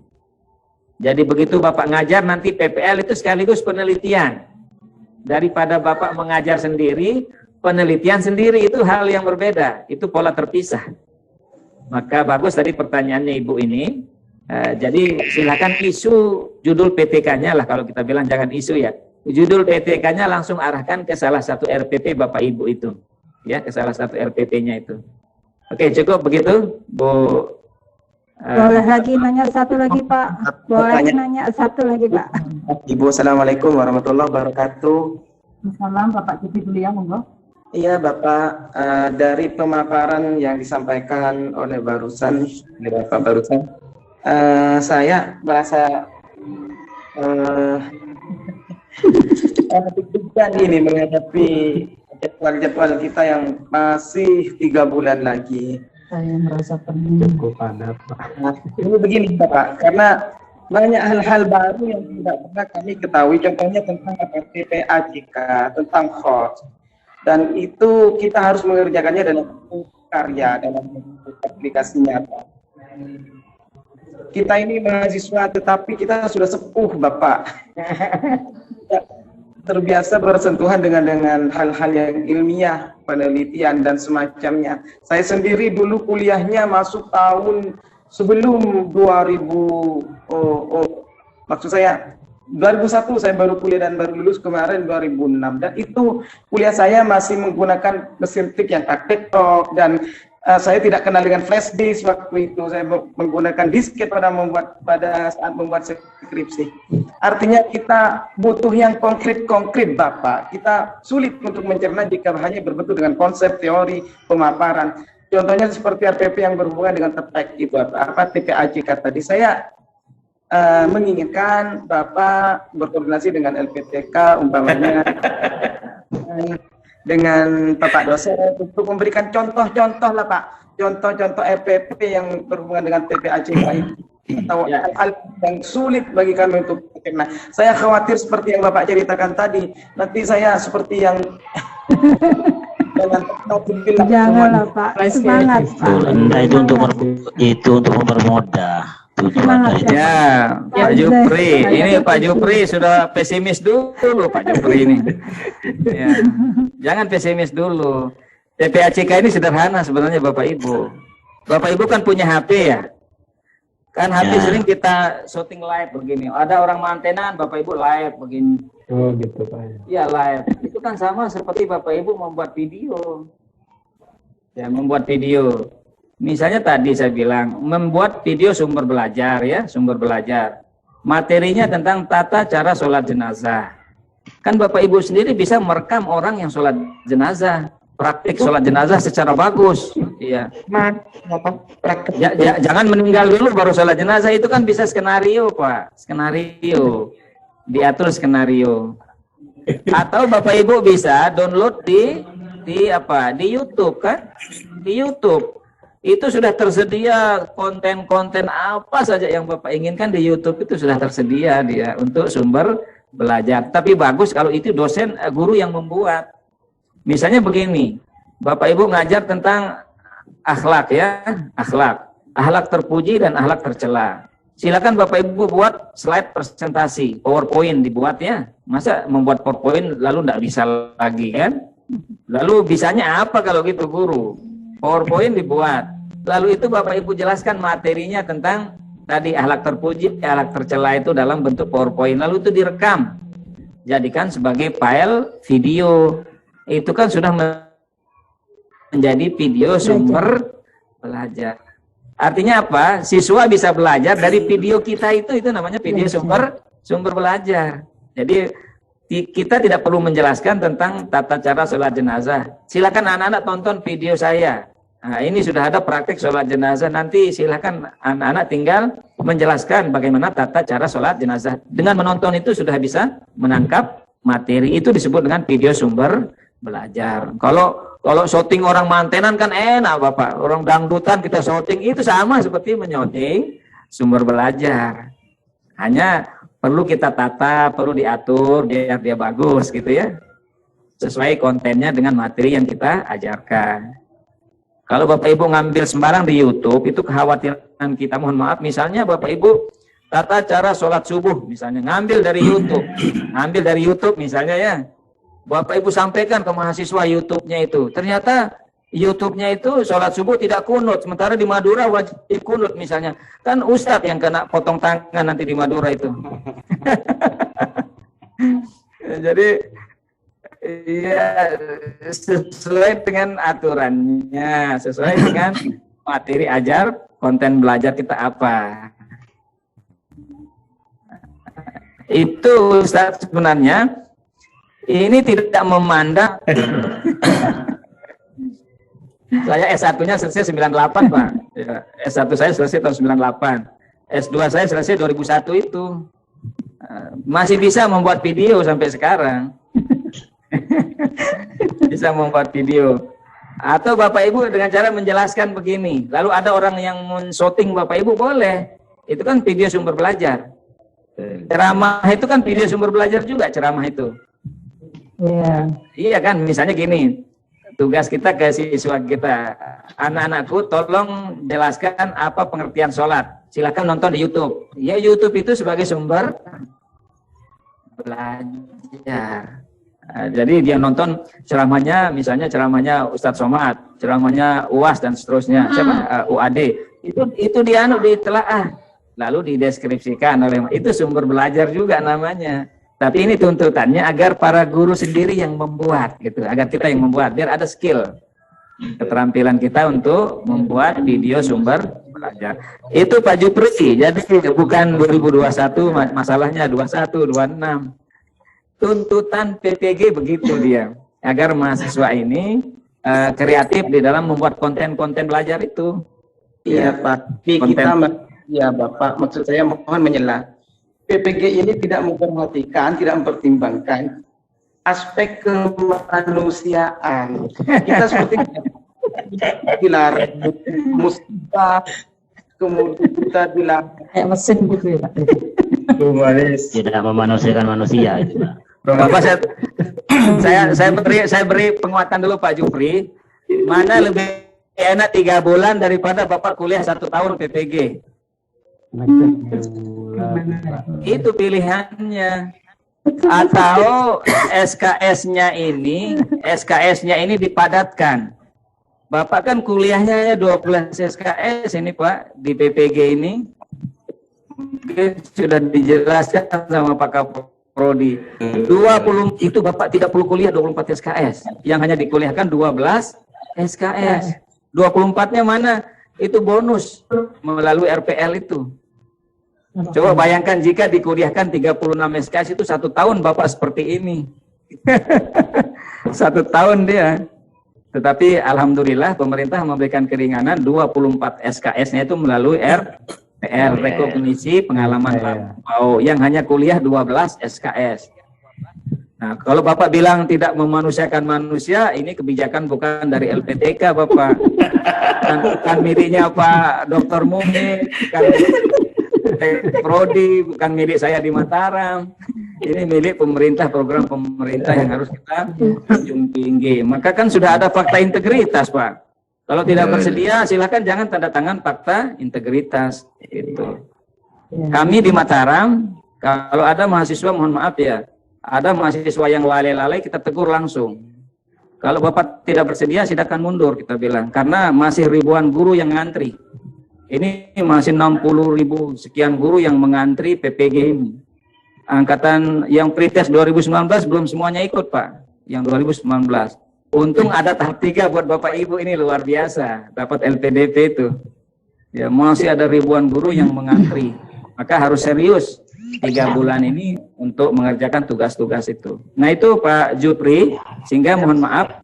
Jadi begitu Bapak ngajar nanti PPL itu sekaligus penelitian. Daripada Bapak mengajar sendiri, penelitian sendiri itu hal yang berbeda. Itu pola terpisah. Maka bagus tadi pertanyaannya Ibu ini. Jadi silakan isu judul PTK-nya lah kalau kita bilang, jangan isu ya. Judul PTK-nya langsung arahkan ke salah satu RPP Bapak Ibu itu. Ya, ke salah satu RPP-nya itu. Oke, cukup begitu, Bu. Boleh lagi nanya satu lagi, Pak. Boleh nanya satu lagi, Pak. Ibu, Assalamualaikum warahmatullahi wabarakatuh. Salam, Bapak Cipi dulu ya, monggo. Iya Bapak, dari pemaparan yang disampaikan oleh Bapak barusan, saya merasa deg-degan ini menghadapi jadwal-jadwal kita yang masih 3 bulan lagi. Saya merasa cukup padat, Pak. Ini begini Bapak, karena banyak hal-hal baru yang tidak pernah kami ketahui, contohnya tentang PPAJK, tentang host. Dan itu kita harus mengerjakannya dalam karya, dalam aplikasi nyata. Kita ini mahasiswa, tetapi kita sudah sepuh, Bapak. Terbiasa bersentuhan dengan hal-hal yang ilmiah, penelitian, dan semacamnya. Saya sendiri dulu kuliahnya masuk tahun sebelum 2001 saya baru kuliah dan baru lulus kemarin 2006, dan itu kuliah saya masih menggunakan mesin tik yang taktik-tok, dan saya tidak kenal dengan flash disk waktu itu. Saya menggunakan disket pada saat membuat skripsi. Artinya kita butuh yang konkret Bapak. Kita sulit untuk mencerna jika hanya berbentuk dengan konsep, teori, pemaparan. Contohnya seperti RPP yang berhubungan dengan TPAJK itu, TPAJK tadi. Saya menginginkan Bapak berkoordinasi dengan LPTK umpamanya dengan Bapak dosen untuk memberikan contoh-contoh lah Pak, contoh-contoh RPP yang berhubungan dengan PPACK atau hal-hal yang sulit bagi kami untuk nah, saya khawatir seperti yang Bapak ceritakan tadi, nanti saya seperti yang janganlah Pak, semangat Pak. Itu untuk mempermudah. Ya, Pak Jupri, ini Pak Jupri sudah pesimis dulu Pak Jupri ini. Ya. Jangan pesimis dulu. PPACK ini sederhana sebenarnya Bapak Ibu. Bapak Ibu kan punya HP ya. Kan HP sering kita syuting live begini. Ada orang mantenan, Bapak Ibu live begini. Oh gitu Pak. Iya live. Itu kan sama seperti Bapak Ibu membuat video. Ya, membuat video. Misalnya tadi saya bilang, membuat video sumber belajar ya, sumber belajar. Materinya tentang tata cara sholat jenazah. Kan Bapak Ibu sendiri bisa merekam orang yang sholat jenazah. Praktik sholat jenazah secara bagus. Iya. Jangan meninggal dulu baru sholat jenazah, itu kan bisa skenario Pak. Skenario. Diatur skenario. Atau Bapak Ibu bisa download di YouTube kan? Di YouTube. Itu sudah tersedia konten-konten apa saja yang Bapak inginkan di YouTube, itu sudah tersedia dia untuk sumber belajar. Tapi bagus kalau itu dosen guru yang membuat. Misalnya begini, Bapak Ibu ngajar tentang akhlak ya, akhlak terpuji dan akhlak tercela. Silakan Bapak Ibu buat slide presentasi, PowerPoint dibuat ya. Masa membuat PowerPoint lalu tidak bisa lagi kan? Lalu bisanya apa kalau gitu guru? PowerPoint dibuat. Lalu itu Bapak Ibu jelaskan materinya tentang tadi akhlak terpuji, akhlak tercela itu dalam bentuk PowerPoint. Lalu itu direkam. Jadikan sebagai file video. Itu kan sudah menjadi video sumber belajar. Artinya apa? Siswa bisa belajar dari video kita itu namanya video sumber belajar. Jadi kita tidak perlu menjelaskan tentang tata cara sholat jenazah. Silakan anak-anak tonton video saya. Nah, ini sudah ada praktik sholat jenazah. Nanti silakan anak-anak tinggal menjelaskan bagaimana tata cara sholat jenazah. Dengan menonton itu sudah bisa menangkap materi. Itu disebut dengan video sumber belajar. Kalau syuting orang mantenan kan enak Bapak. Orang dangdutan kita syuting itu sama seperti menyuting sumber belajar. Hanya perlu kita tata, perlu diatur biar dia bagus gitu ya. Sesuai kontennya dengan materi yang kita ajarkan. Kalau Bapak Ibu ngambil sembarang di YouTube, itu kekhawatiran kita, mohon maaf. Misalnya Bapak Ibu tata cara sholat subuh, misalnya ngambil dari YouTube misalnya ya. Bapak Ibu sampaikan ke mahasiswa YouTube-nya itu. Ternyata YouTube-nya itu sholat subuh tidak kunut, sementara di Madura wajib kunut misalnya. Kan Ustadz yang kena potong tangan nanti di Madura itu. Jadi ya sesuai dengan aturannya, sesuai dengan materi ajar, konten belajar kita apa. Itu Ustadz sebenarnya ini tidak memandang. Saya S1-nya selesai 98 Pak. Ya, S1 saya selesai tahun 98. S2 saya selesai 2001 itu. Masih bisa membuat video sampai sekarang. Bisa membuat video. Atau Bapak Ibu dengan cara menjelaskan begini. Lalu ada orang yang men-shooting Bapak Ibu boleh. Itu kan video sumber belajar. Ceramah itu kan video sumber belajar juga ceramah itu. Iya kan, misalnya gini. Tugas kita ke siswa kita, anak-anakku tolong jelaskan apa pengertian sholat. Silakan nonton di YouTube. Ya YouTube itu sebagai sumber belajar. Jadi dia nonton ceramahnya, misalnya ceramahnya Ustadz Somad, ceramahnya UAS dan seterusnya, siapa UAD. Itu dia ditelaah, lalu dideskripsikan oleh itu sumber belajar juga namanya. Tapi ini tuntutannya agar para guru sendiri yang membuat, gitu, agar kita yang membuat, biar ada skill, keterampilan kita untuk membuat video sumber belajar. Itu Pak Jupri, jadi bukan 2021 masalahnya 21, 26. Tuntutan PPG begitu dia, agar mahasiswa ini kreatif di dalam membuat konten-konten belajar itu. Iya Pak, kita Ya Bapak, maksud saya mohon menyela. PPG ini tidak memperhatikan, tidak mempertimbangkan aspek kemanusiaan. Kita seperti dilarang musibah, kemudian kita bilang kayak mesin gitu ya. Tidak memanusiakan manusia itu. Bapak, saya beri penguatan dulu Pak Jupri. Mana lebih enak 3 bulan daripada Bapak kuliah 1 tahun PPG? Itu pilihannya. Atau SKS-nya ini dipadatkan. Bapak kan kuliahnya 12 SKS ini Pak di PPG ini. Mungkin sudah dijelaskan sama Pak Kaprodi. 20 itu Bapak tidak perlu kuliah 24 SKS. Yang hanya dikuliahkan 12 SKS. 24-nya mana? Itu bonus melalui RPL itu. Coba bayangkan jika dikuliahkan 36 SKS itu 1 tahun Bapak seperti ini. 1 tahun dia. Tetapi alhamdulillah pemerintah memberikan keringanan 24 SKS-nya itu melalui RPL, rekognisi pengalaman yang hanya kuliah 12 SKS. Nah, kalau Bapak bilang tidak memanusiakan manusia, ini kebijakan bukan dari LPTK, Bapak. Bukan miliknya Pak Dr. Mumi, bukan Prodi, bukan milik saya di Mataram. Ini milik pemerintah, program pemerintah yang harus kita junjung tinggi. Maka kan sudah ada fakta integritas, Pak. Kalau tidak bersedia, silakan jangan tanda tangan fakta integritas. Itu. Kami di Mataram, kalau ada mahasiswa, mohon maaf ya, ada mahasiswa yang lalai-lalai, kita tegur langsung. Kalau Bapak tidak bersedia, silakan mundur, kita bilang. Karena masih ribuan guru yang ngantri. Ini masih 60.000 sekian guru yang mengantri PPG ini. Angkatan yang pretest 2019 belum semuanya ikut, Pak. Yang 2019. Untung ada tahap 3 buat Bapak Ibu, ini luar biasa. Dapat LPDP itu. Ya, masih ada ribuan guru yang mengantri. Maka harus serius 3 bulan ini untuk mengerjakan tugas-tugas itu. Nah itu Pak Jupri, sehingga mohon maaf,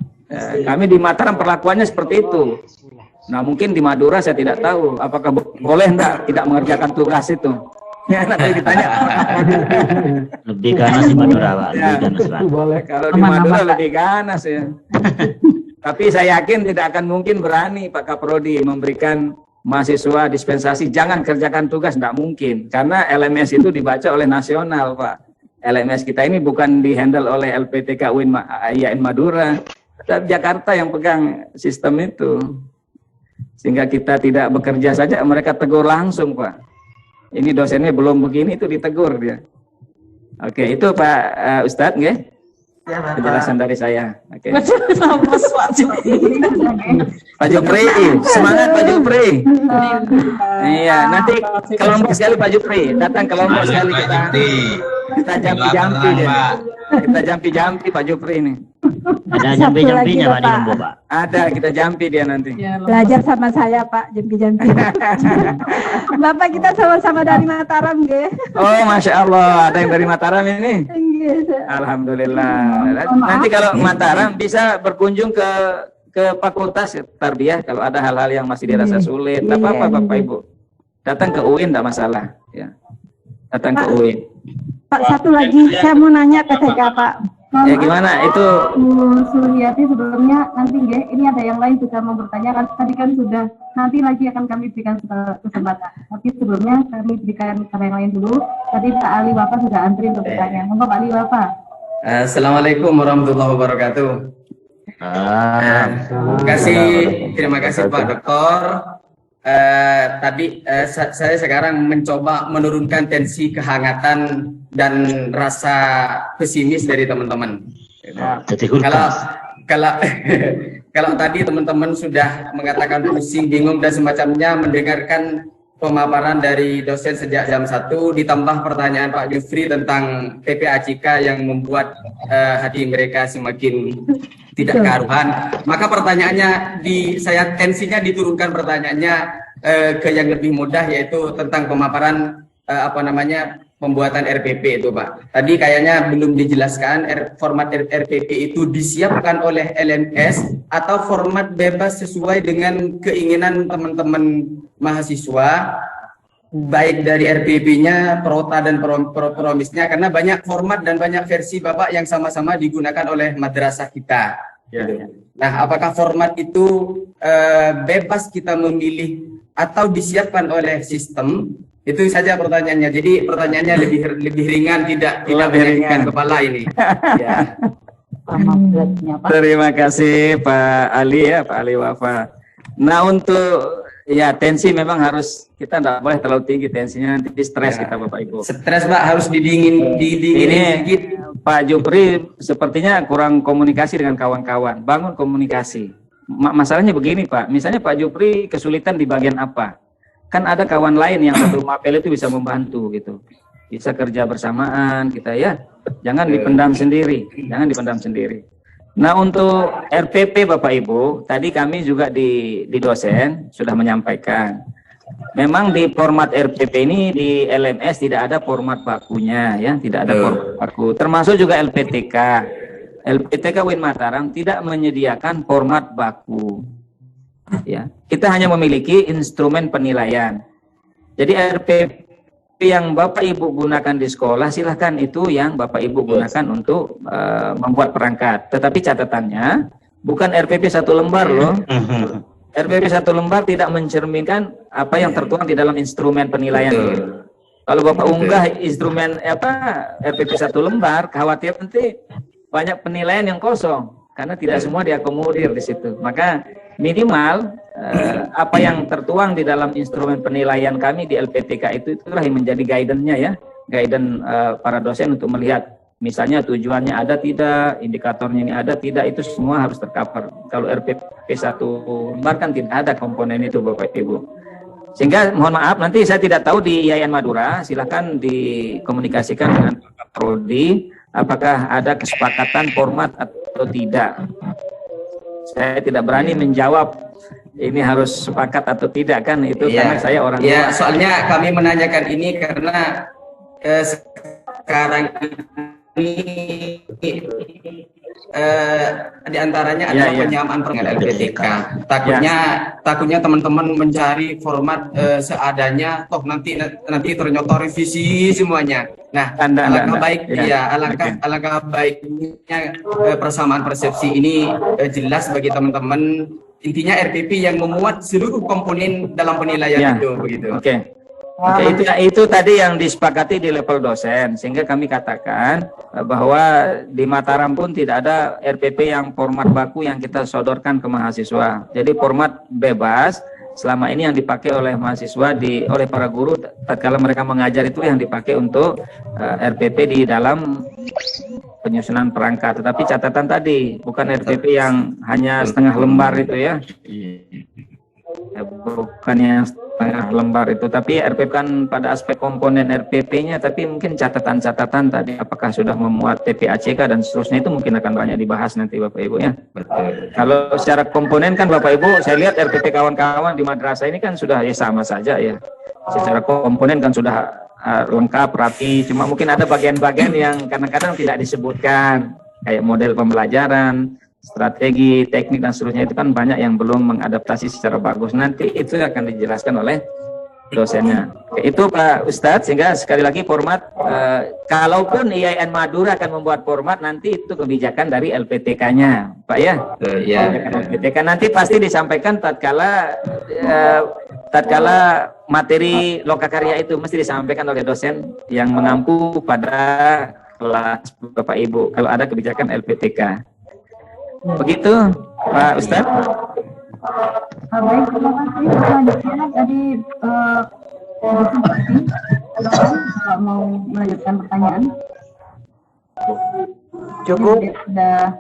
kami di Mataram perlakuannya seperti itu. Nah mungkin di Madura saya tidak tahu, apakah boleh enggak tidak mengerjakan tugas itu. Ya nanti ditanya. Lebih ganas di Madura Pak, lebih ganas Pak. Kalau di Madura lebih ganas ya. Tapi saya yakin tidak akan mungkin berani Pak Kaprodi memberikan mahasiswa dispensasi jangan kerjakan tugas, tidak mungkin karena LMS itu dibaca oleh nasional Pak. LMS kita ini bukan dihandle oleh LPTK IAIN Madura, tapi Jakarta yang pegang sistem itu, sehingga kita tidak bekerja saja mereka tegur langsung Pak. Ini dosennya belum begini itu ditegur dia. Oke itu Pak Ustadz nggih? Penjelasan dari saya. Oke. Pak Jupri, semangat Pak Jupri. Iya, nanti kelompok sekali Pak Jupri, datang kelompok sekali kita jampi-jampi dia. Kita jampi-jampi Pak Jupri ini. Ada jampi-jampinya Pak di Lombok Pak. Ada, kita jampi dia nanti. Belajar sama saya Pak, jampi-jampi. Bapak kita sama-sama dari Mataram nggih. Oh, Masya Allah, ada yang dari Mataram ini. Alhamdulillah. Nanti kalau Mataram bisa berkunjung ke fakultas tarbiyah kalau ada hal-hal yang masih dirasa sulit. Tidak apa-apa Bapak Ibu. Datang ke UIN tidak masalah. Ya. Datang ke UIN. Pak satu lagi saya mau nanya ke TK Pak. Ya gimana itu? Suryati sebelumnya nanti nggih, ini ada yang lain juga mau bertanya. Tadi kan sudah, nanti lagi akan kami berikan kesempatan. Tapi sebelumnya kami berikan kepada yang lain dulu. Tadi Pak Ali Wafa sudah antri untuk bertanya. Monggo Pak Ali Wafa. Assalamualaikum warahmatullahi wabarakatuh. Terima kasih Pak Doktor. Tadi saya sekarang mencoba menurunkan tensi kehangatan dan rasa pesimis dari teman-teman. Kalau tadi teman-teman sudah mengatakan pusing, bingung dan semacamnya mendengarkan pemaparan dari dosen sejak jam 1 ditambah pertanyaan Pak Jufri tentang PPACK yang membuat hati mereka semakin tidak karuan, maka pertanyaannya saya tensinya diturunkan pertanyaannya ke yang lebih mudah, yaitu tentang pemaparan pembuatan RPP itu Pak. Tadi kayaknya belum dijelaskan format RPP itu disiapkan oleh LMS atau format bebas sesuai dengan keinginan teman-teman mahasiswa. baik dari RPP-nya, Prota dan Promisnya, karena banyak format dan banyak versi Bapak yang sama-sama digunakan oleh madrasah kita. Ya. Nah, apakah format itu bebas kita memilih atau disiapkan oleh sistem? Itu saja pertanyaannya. Jadi pertanyaannya lebih ringan, tidak menyakitkan kepala ini. Ya. Terima kasih Pak Ali ya, Pak Ali Wafa. Nah, untuk ya tensi memang harus, kita tidak boleh terlalu tinggi tensinya, nanti stres kita Bapak Ibu. Stres Pak, harus didinginin sedikit. Pak Jupri sepertinya kurang komunikasi dengan kawan-kawan. Bangun komunikasi. Masalahnya begini Pak, misalnya Pak Jupri kesulitan di bagian apa? Kan ada kawan lain yang sebelum apel itu bisa membantu gitu. Bisa kerja bersamaan kita ya. Jangan dipendam sendiri, jangan dipendam sendiri. Nah, untuk RPP Bapak Ibu, tadi kami juga di dosen sudah menyampaikan. Memang di format RPP ini di LMS tidak ada format bakunya ya, tidak ada format baku. Termasuk juga LPTK. LPTK UIN Mataram tidak menyediakan format baku. Ya, kita hanya memiliki instrumen penilaian. Jadi RPP yang Bapak Ibu gunakan di sekolah, silahkan itu yang Bapak Ibu gunakan untuk membuat perangkat. Tetapi catatannya bukan RPP 1 lembar loh. RPP 1 lembar tidak mencerminkan apa yang tertuang di dalam instrumen penilaian. Kalau Bapak unggah instrumen RPP 1 lembar, khawatir nanti banyak penilaian yang kosong karena tidak semua diakomodir di situ. Maka minimal apa yang tertuang di dalam instrumen penilaian kami di LPTK itulah yang menjadi guidance-nya ya, guidance para dosen untuk melihat misalnya tujuannya ada tidak, indikatornya ini ada tidak, itu semua harus tercover. Kalau RPP 1 lembar kan tidak ada komponen itu Bapak Ibu. Sehingga mohon maaf nanti saya tidak tahu di IAIN Madura, silakan dikomunikasikan dengan Pak Prodi apakah ada kesepakatan format atau tidak. Saya tidak berani menjawab ini harus sepakat atau tidak kan itu karena saya orang luar. Soalnya kami menanyakan ini karena sekarang ini di antaranya adalah penyamaan penilaian LPTK. Takutnya teman-teman mencari format seadanya, toh nanti ternyata revisi semuanya. Nah, alangkah baiknya persamaan persepsi ini jelas bagi teman-teman. Intinya RPP yang memuat seluruh komponen dalam penilaian itu begitu. Oke, itu tadi yang disepakati di level dosen, sehingga kami katakan bahwa di Mataram pun tidak ada RPP yang format baku yang kita sodorkan ke mahasiswa. Jadi format bebas selama ini yang dipakai oleh mahasiswa oleh para guru tatkala mereka mengajar itu yang dipakai untuk RPP di dalam penyusunan perangkat. Tetapi catatan tadi bukan RPP yang hanya setengah lembar itu ya. Bukan yang setengah lembar itu, tapi RPP kan pada aspek komponen RPP-nya, tapi mungkin catatan-catatan tadi apakah sudah memuat TPACK dan seterusnya itu mungkin akan banyak dibahas nanti Bapak Ibu ya. Kalau secara komponen kan Bapak Ibu, saya lihat RPP kawan-kawan di madrasah ini kan sudah ya sama saja ya. Secara komponen kan sudah lengkap, rapi, cuma mungkin ada bagian-bagian yang kadang-kadang tidak disebutkan, kayak model pembelajaran, strategi, teknik dan seterusnya itu kan banyak yang belum mengadaptasi secara bagus. Nanti itu akan dijelaskan oleh dosennya. Itu Pak Ustadz, sehingga sekali lagi format, kalaupun IAIN Madura akan membuat format, nanti itu kebijakan dari LPTK-nya, Pak ya. LPTK nanti pasti disampaikan tatkala materi lokakarya itu mesti disampaikan oleh dosen yang mengampu pada kelas Bapak Ibu kalau ada kebijakan LPTK. Begitu Pak Ustadz. Baik, terima kasih. Selanjutnya tadi kalau mau melanjutkan pertanyaan. Cukup. Sudah.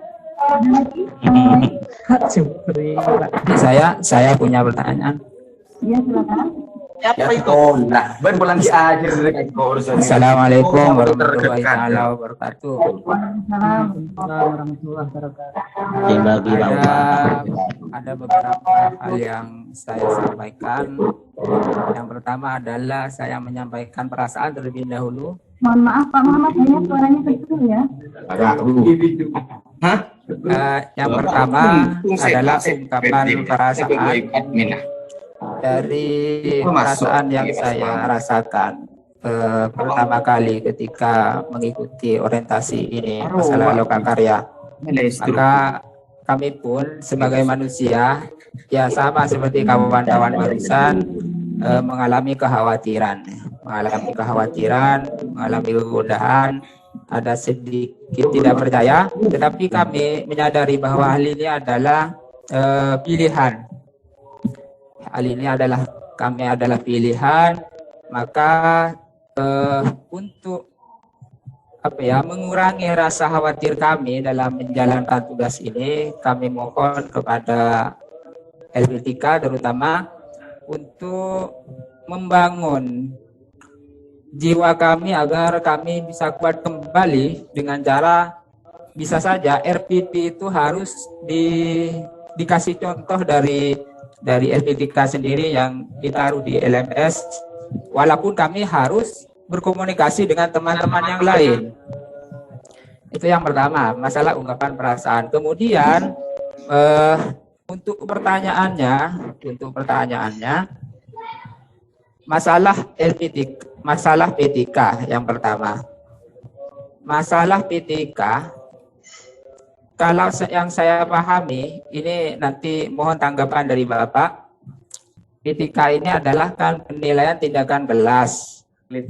Saya punya pertanyaan. Iya, silakan. Siapa itu? Nah, bulan di akhir. Assalamualaikum warahmatullahi wabarakatuh. Ada beberapa hal yang saya sampaikan. Yang pertama adalah saya menyampaikan perasaan terlebih dahulu. Mohon maaf Pak Muhammad, hanya suaranya kecil ya. Yang pertama adalah ungkapan perasaan dari perasaan yang saya rasakan pertama kali ketika mengikuti orientasi ini masalah lokakarya, maka kami pun sebagai manusia ya sama seperti kawan-kawan barusan mengalami kekhawatiran, mengalami kegundahan, ada sedikit tidak percaya, tetapi kami menyadari bahwa hal ini adalah pilihan. Hal ini adalah pilihan, maka untuk mengurangi rasa khawatir kami dalam menjalankan tugas ini, kami mohon kepada LP3 terutama untuk membangun jiwa kami agar kami bisa kuat kembali dengan cara bisa saja RPP itu harus dikasih contoh dari LP3 sendiri yang ditaruh di LMS, walaupun kami harus berkomunikasi dengan teman-teman yang lain. Itu yang pertama, masalah ungkapan perasaan. Kemudian untuk pertanyaannya, masalah PTK yang pertama. Masalah PTK, kalau yang saya pahami, ini nanti mohon tanggapan dari Bapak. PTK ini adalah kan penilaian tindakan kelas.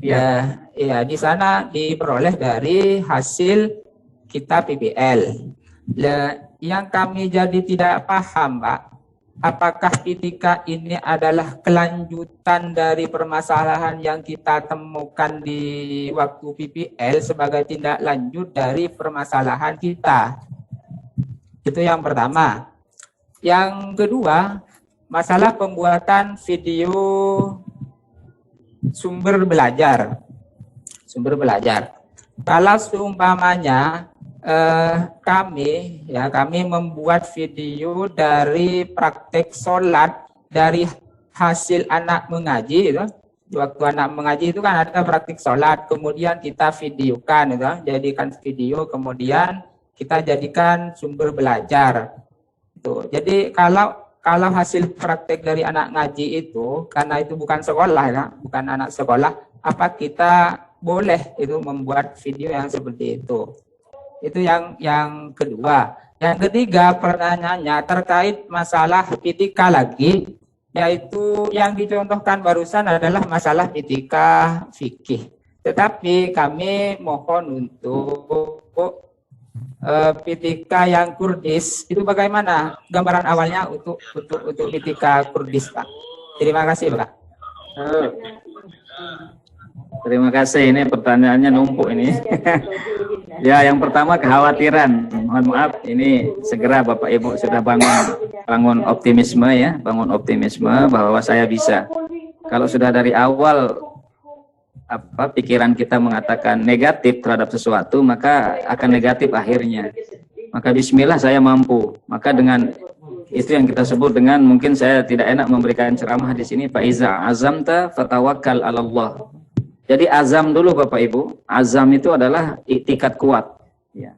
Ya, di sana diperoleh dari hasil kita PBL. Yang kami jadi tidak paham, Pak, apakah PTK ini adalah kelanjutan dari permasalahan yang kita temukan di waktu PBL sebagai tindak lanjut dari permasalahan kita. Itu yang pertama. Yang kedua, masalah pembuatan video sumber belajar. Kalau seumpamanya kami membuat video dari praktek sholat dari hasil anak mengaji, itu waktu anak mengaji itu kan ada praktek sholat, kemudian kita videokan, jadikan video, kemudian kita jadikan sumber belajar. Jadi kalau hasil praktek dari anak ngaji itu, karena itu bukan sekolah, bukan anak sekolah, apa kita boleh itu membuat video yang seperti itu? Itu yang kedua. Yang ketiga, pertanyaannya terkait masalah PTK lagi, yaitu yang dicontohkan barusan adalah masalah PTK fikih. Tetapi kami mohon untuk PTK yang Kurdis itu bagaimana gambaran awalnya untuk PTK Kurdis, Pak? Terima kasih, Pak. Terima kasih, ini pertanyaannya numpuk ini. Ya, yang pertama kekhawatiran. Mohon maaf, ini segera Bapak Ibu sudah bangun optimisme ya, bangun optimisme bahwa saya bisa. Kalau sudah dari awal pikiran kita mengatakan negatif terhadap sesuatu, maka akan negatif akhirnya. Maka bismillah saya mampu. Maka dengan itu yang kita sebut dengan, mungkin saya tidak enak memberikan ceramah di sini, fa iza azamta fatawakkal 'ala Allah. Jadi azam dulu Bapak Ibu. Azam itu adalah iktikad kuat. Ya.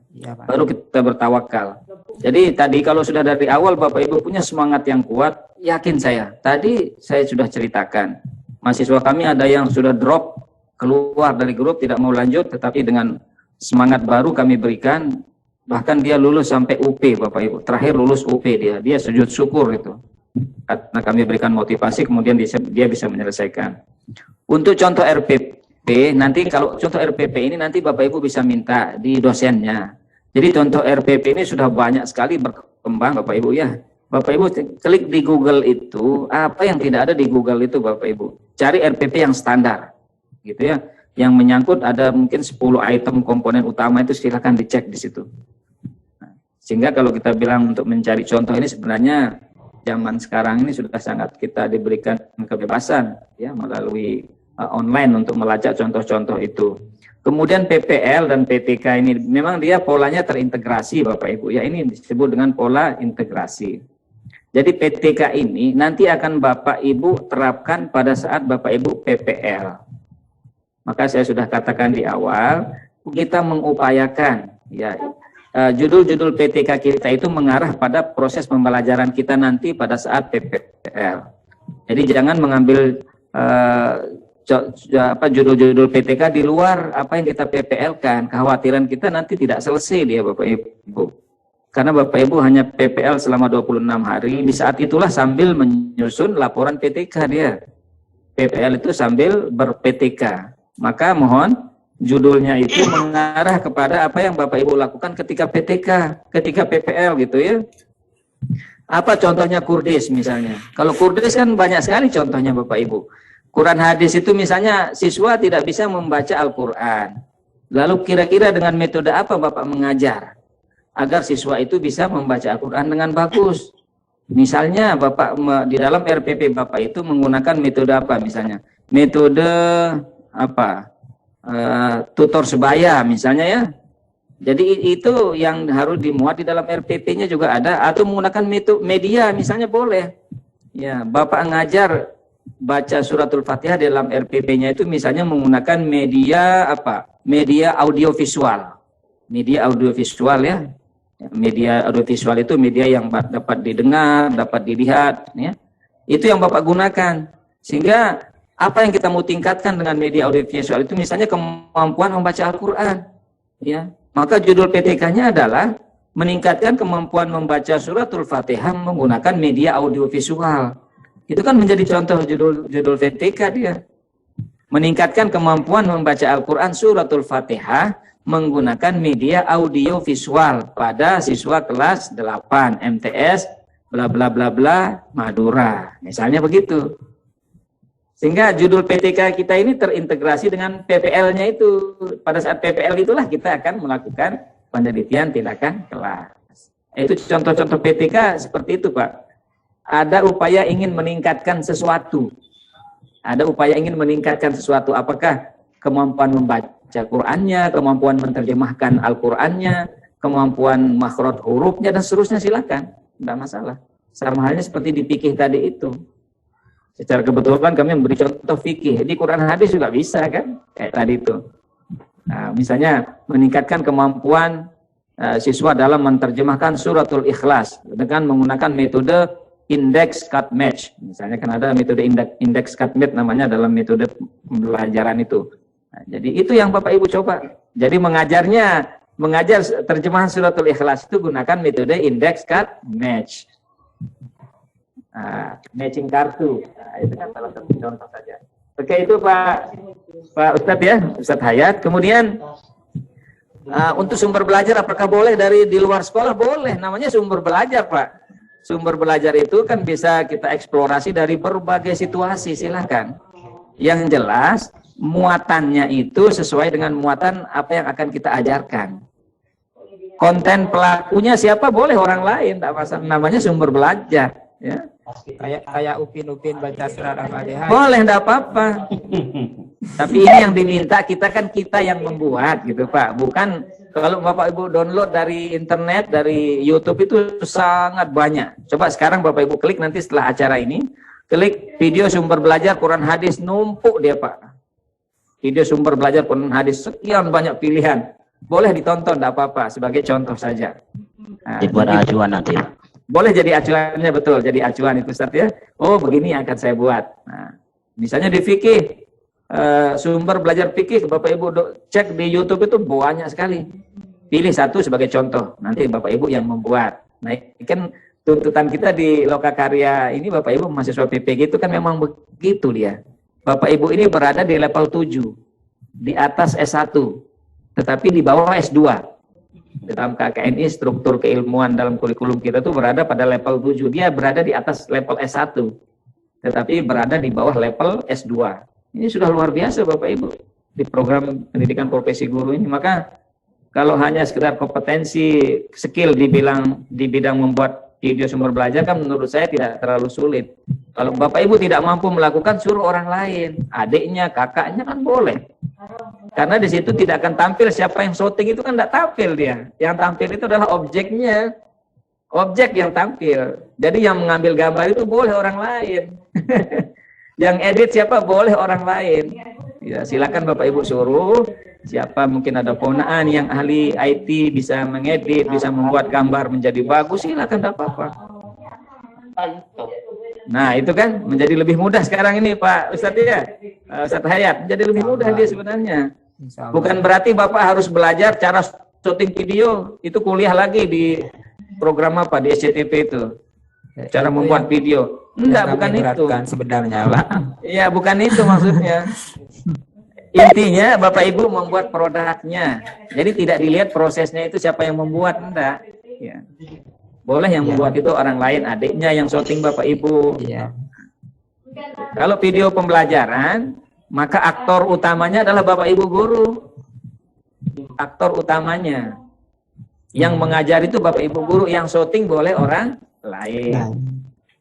Baru kita bertawakal. Jadi tadi kalau sudah dari awal Bapak Ibu punya semangat yang kuat, yakin saya. Tadi saya sudah ceritakan. Mahasiswa kami ada yang sudah drop, keluar dari grup, tidak mau lanjut, tetapi dengan semangat baru kami berikan, bahkan dia lulus sampai UP Bapak Ibu. Terakhir lulus UP dia sujud syukur itu. Karena kami berikan motivasi, kemudian dia bisa menyelesaikan. Untuk contoh RPP, nanti kalau contoh RPP ini nanti Bapak Ibu bisa minta di dosennya. Jadi contoh RPP ini sudah banyak sekali berkembang Bapak Ibu ya. Bapak Ibu klik di Google itu, apa yang tidak ada di Google itu Bapak Ibu. Cari RPP yang standar, gitu ya. Yang menyangkut ada mungkin 10 item komponen utama itu silakan dicek di situ. Sehingga kalau kita bilang untuk mencari contoh ini sebenarnya zaman sekarang ini sudah sangat kita diberikan kebebasan ya melalui online untuk melacak contoh-contoh itu. Kemudian PPL dan PTK ini memang dia polanya terintegrasi Bapak Ibu ya, ini disebut dengan pola integrasi. Jadi PTK ini nanti akan Bapak Ibu terapkan pada saat Bapak Ibu PPL. Maka saya sudah katakan di awal, kita mengupayakan ya judul-judul PTK kita itu mengarah pada proses pembelajaran kita nanti pada saat PPL. Jadi jangan mengambil judul-judul PTK di luar apa yang kita PPL-kan. Kekhawatiran kita nanti tidak selesai dia Bapak Ibu. Karena Bapak Ibu hanya PPL selama 26 hari, di saat itulah sambil menyusun laporan PTK dia. PPL itu sambil ber-PTK. Maka mohon judulnya itu mengarah kepada apa yang Bapak Ibu lakukan ketika PTK, ketika PPL gitu ya. Apa contohnya Kurdis misalnya. Kalau Kurdis kan banyak sekali contohnya Bapak Ibu. Quran hadis itu misalnya siswa tidak bisa membaca Al-Quran. Lalu kira-kira dengan metode apa Bapak mengajar agar siswa itu bisa membaca Al-Quran dengan bagus? Misalnya Bapak di dalam RPP Bapak itu menggunakan metode apa misalnya? Metode apa? Tutor sebaya misalnya ya. Jadi itu yang harus dimuat di dalam RPP-nya juga ada, atau menggunakan metode media misalnya boleh. Ya, Bapak ngajar baca suratul Fatihah dalam RPP-nya itu misalnya menggunakan media apa? Media audiovisual. Media audiovisual ya. Media audiovisual itu media yang dapat didengar, dapat dilihat ya. Itu yang Bapak gunakan. Sehingga apa yang kita mau tingkatkan dengan media audiovisual itu misalnya kemampuan membaca Al-Qur'an ya. Maka judul PTK-nya adalah meningkatkan kemampuan membaca suratul Fatihah menggunakan media audiovisual. Itu kan menjadi contoh judul PTK dia. Meningkatkan kemampuan membaca Al-Qur'an suratul Fatihah menggunakan media audiovisual pada siswa kelas 8 MTS bla bla bla bla Madura. Misalnya begitu. Sehingga judul PTK kita ini terintegrasi dengan PPL-nya itu. Pada saat PPL itulah kita akan melakukan penelitian tindakan kelas. Itu contoh-contoh PTK seperti itu Pak. Ada upaya ingin meningkatkan sesuatu. Ada upaya ingin meningkatkan sesuatu. Apakah kemampuan membaca Qur'annya, kemampuan menerjemahkan Al-Qur'annya, kemampuan makhraj hurufnya, dan seterusnya silakan. Tidak masalah. Sama halnya seperti di fikih tadi itu. Secara kebetulan kami memberi contoh fikih. Di Quran hadis juga bisa kan? Kayak tadi itu. Nah, misalnya meningkatkan kemampuan siswa dalam menerjemahkan suratul Ikhlas dengan menggunakan metode index cut match. Misalnya kan ada metode index cut match namanya dalam metode pembelajaran itu. Nah, jadi itu yang Bapak Ibu coba. Jadi mengajar terjemahan suratul Ikhlas itu gunakan metode index cut match. Matching kartu. Nah, itu kan salah satu contoh saja. Oke, itu Pak Ustadz ya, Ustadz Hayat. Kemudian untuk sumber belajar apakah boleh dari di luar sekolah? Boleh, namanya sumber belajar Pak. Sumber belajar itu kan bisa kita eksplorasi dari berbagai situasi, silahkan. Yang jelas muatannya itu sesuai dengan muatan apa yang akan kita ajarkan. Konten pelakunya siapa boleh orang lain, tak masalah, namanya sumber belajar. Ya. Kayak upin baca surat Al-Fatihah. Boleh, enggak apa-apa. Tapi ini yang diminta kita yang membuat gitu Pak. Bukan kalau Bapak Ibu download dari internet, dari YouTube itu sangat banyak. Coba sekarang Bapak Ibu klik nanti setelah acara ini, klik video sumber belajar Quran hadis, numpuk dia Pak. Video sumber belajar Quran hadis sekian banyak pilihan. Boleh ditonton, enggak apa-apa, sebagai contoh saja. Nah, dibuat acuan nanti. Boleh jadi acuannya, betul, jadi acuan itu Ustaz ya. Oh, begini yang akan saya buat. Nah, misalnya di fikih, sumber belajar fikih, Bapak Ibu cek di YouTube itu banyak sekali. Pilih satu sebagai contoh, nanti Bapak Ibu yang membuat. Nah, ini kan tuntutan kita di Lokakarya ini, Bapak Ibu mahasiswa PPG itu kan memang begitu dia. Bapak Ibu ini berada di level 7, di atas S1, tetapi di bawah S2. Dalam KKNI struktur keilmuan dalam kurikulum kita tuh berada pada level 7. Dia berada di atas level S1, tetapi berada di bawah level S2. Ini sudah luar biasa Bapak Ibu di program pendidikan profesi guru ini. Maka kalau hanya sekedar kompetensi skill di bidang membuat video sumber belajar kan menurut saya tidak terlalu sulit. Kalau Bapak Ibu tidak mampu melakukan, suruh orang lain, adiknya, kakaknya kan boleh. Karena di situ tidak akan tampil siapa yang syuting, itu kan tidak tampil dia. Yang tampil itu adalah objeknya. Objek yang tampil. Jadi yang mengambil gambar itu boleh orang lain. Yang edit siapa? Boleh orang lain. Ya, silakan Bapak Ibu suruh. Siapa mungkin ada ponaan yang ahli IT bisa mengedit, bisa membuat gambar menjadi bagus, silakan, tidak apa-apa. Nah, itu kan menjadi lebih mudah sekarang ini Pak Ustadz ya. Ustadz Hayat, menjadi lebih mudah dia sebenarnya. Bukan berarti Bapak harus belajar cara syuting video, itu kuliah lagi di program apa di SCTV itu. Cara membuat video. Enggak, bukan itu sebenarnya, Pak. Iya, bukan itu maksudnya. Intinya Bapak Ibu membuat produknya. Jadi tidak dilihat prosesnya itu siapa yang membuat, enggak. Ya. Boleh yang membuat itu orang lain, adiknya yang syuting Bapak Ibu. Iya. Kalau video pembelajaran, maka aktor utamanya adalah Bapak Ibu guru. Aktor utamanya. Yang mengajar itu Bapak Ibu guru, yang syuting boleh orang lain.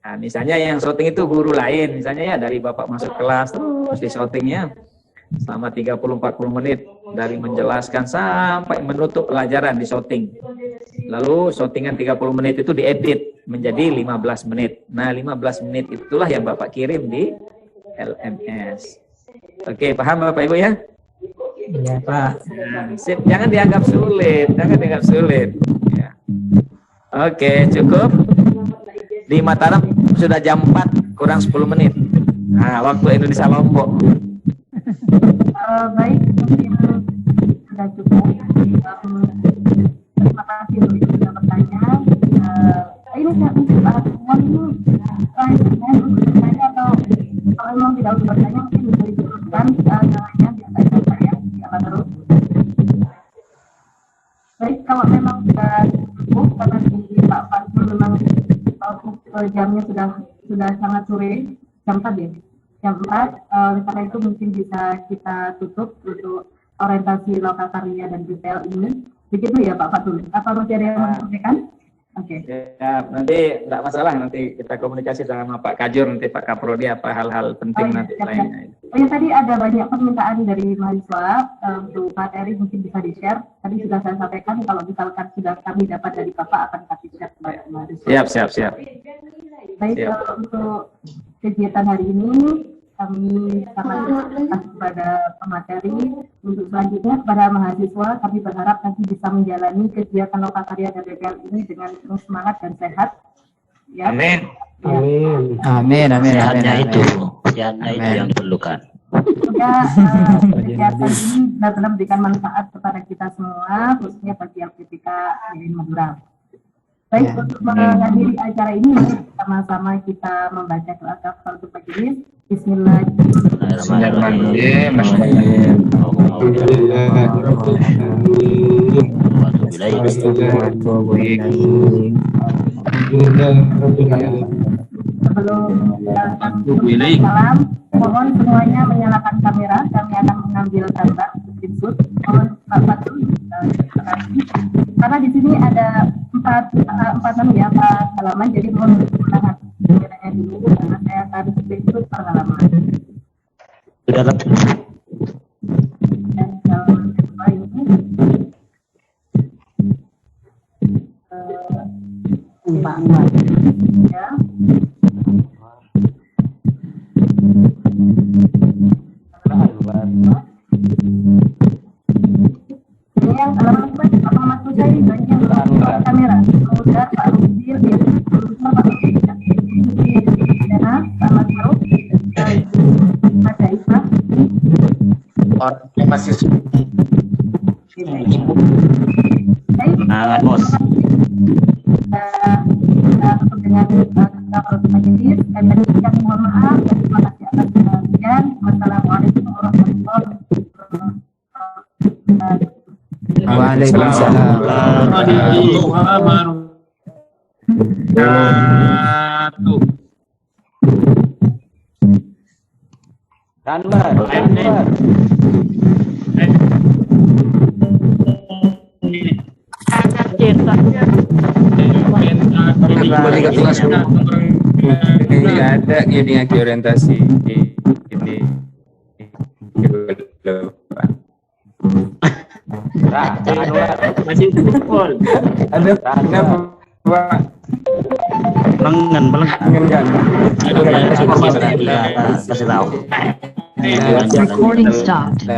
Nah, misalnya yang syuting itu guru lain, misalnya ya dari Bapak masuk kelas terus di syutingnya selama 30-40 menit dari menjelaskan sampai menutup pelajaran di syuting. Lalu syutingan 30 menit itu diedit menjadi 15 menit. Nah, 15 menit itulah yang Bapak kirim di LMS. Oke, paham Bapak Ibu ya? Iya, Pak. Nah, sip, jangan dianggap sulit, Ya. Oke, cukup. Di Mataram sudah jam 4 kurang 10 menit. Nah, waktu Indonesia Lombok. Baik, mungkin sudah cukup. Terima kasih untuk yang sudah bertanya. Ini saya mungkin Pak Umar ini saya untuk bertanya atau kalau memang tidak untuk bertanya mungkin bisa diteruskan caranya biasa saya jangan terus. Baik, kalau memang sudah cukup karena di Pak Fadil memang jamnya sudah sangat sore, jam 4 ya. Jam 4, karena itu mungkin bisa kita tutup untuk orientasi lokakarya dan detail ini. Begitu ya Pak Fatul? Apa masih ada yang mau disampaikan? Oke. Ya, nanti tidak masalah, nanti kita komunikasi sama Pak Kajur, nanti Pak Kaprodi apa hal-hal penting nanti lainnya. Oh ya, tadi ada banyak permintaan dari mahasiswa untuk materi mungkin bisa di-share. Tadi sudah saya sampaikan kalau misalkan sudah kami dapat dari Bapak akan kasih share kepada mahasiswa. Siap. Baik, untuk kegiatan hari ini kami sangat terima kasih kepada pemateri. Untuk selanjutnya kepada mahasiswa, kami berharap nanti bisa menjalani kegiatan lokakarya dan DPL ini dengan penuh semangat dan sehat. Ya. Amin. Ya. Amin. Sehatnya itu yang diperlukan. Semoga kegiatan ini benar-benar memberikan manfaat kepada kita semua, khususnya bagi LPPK di Madura. Baik, untuk menghadiri acara ini, sama-sama kita membaca doa kafaratul majelis. Bismillahirrahmanirrahim. Sebelum salam, mohon semuanya menyalakan kamera. Kami akan mengambil gambar screenshot. Mohon Pak karena di sini ada empat ya Pak halaman, jadi mohon menggunakan kameranya dulu karena saya akan screenshot per halaman. Dan kalau kedua ini ya. Ini yang halaman apa maksud saya ini bagian kamera. Kemudian Pak Rufir, Pak Dana, Pak Masaruf, Pak Daifah. Masih semangat bos. Dengan kafaratul majelis, kami mohon maaf dan terima kasih atas perhatian. Wassalamualaikum warahmatullahi wabarakatuh. Waalaikumsalam. Tidak ada gini orientasi ini masih kumpul. Ada Pak Lengan kan. Recording stopped.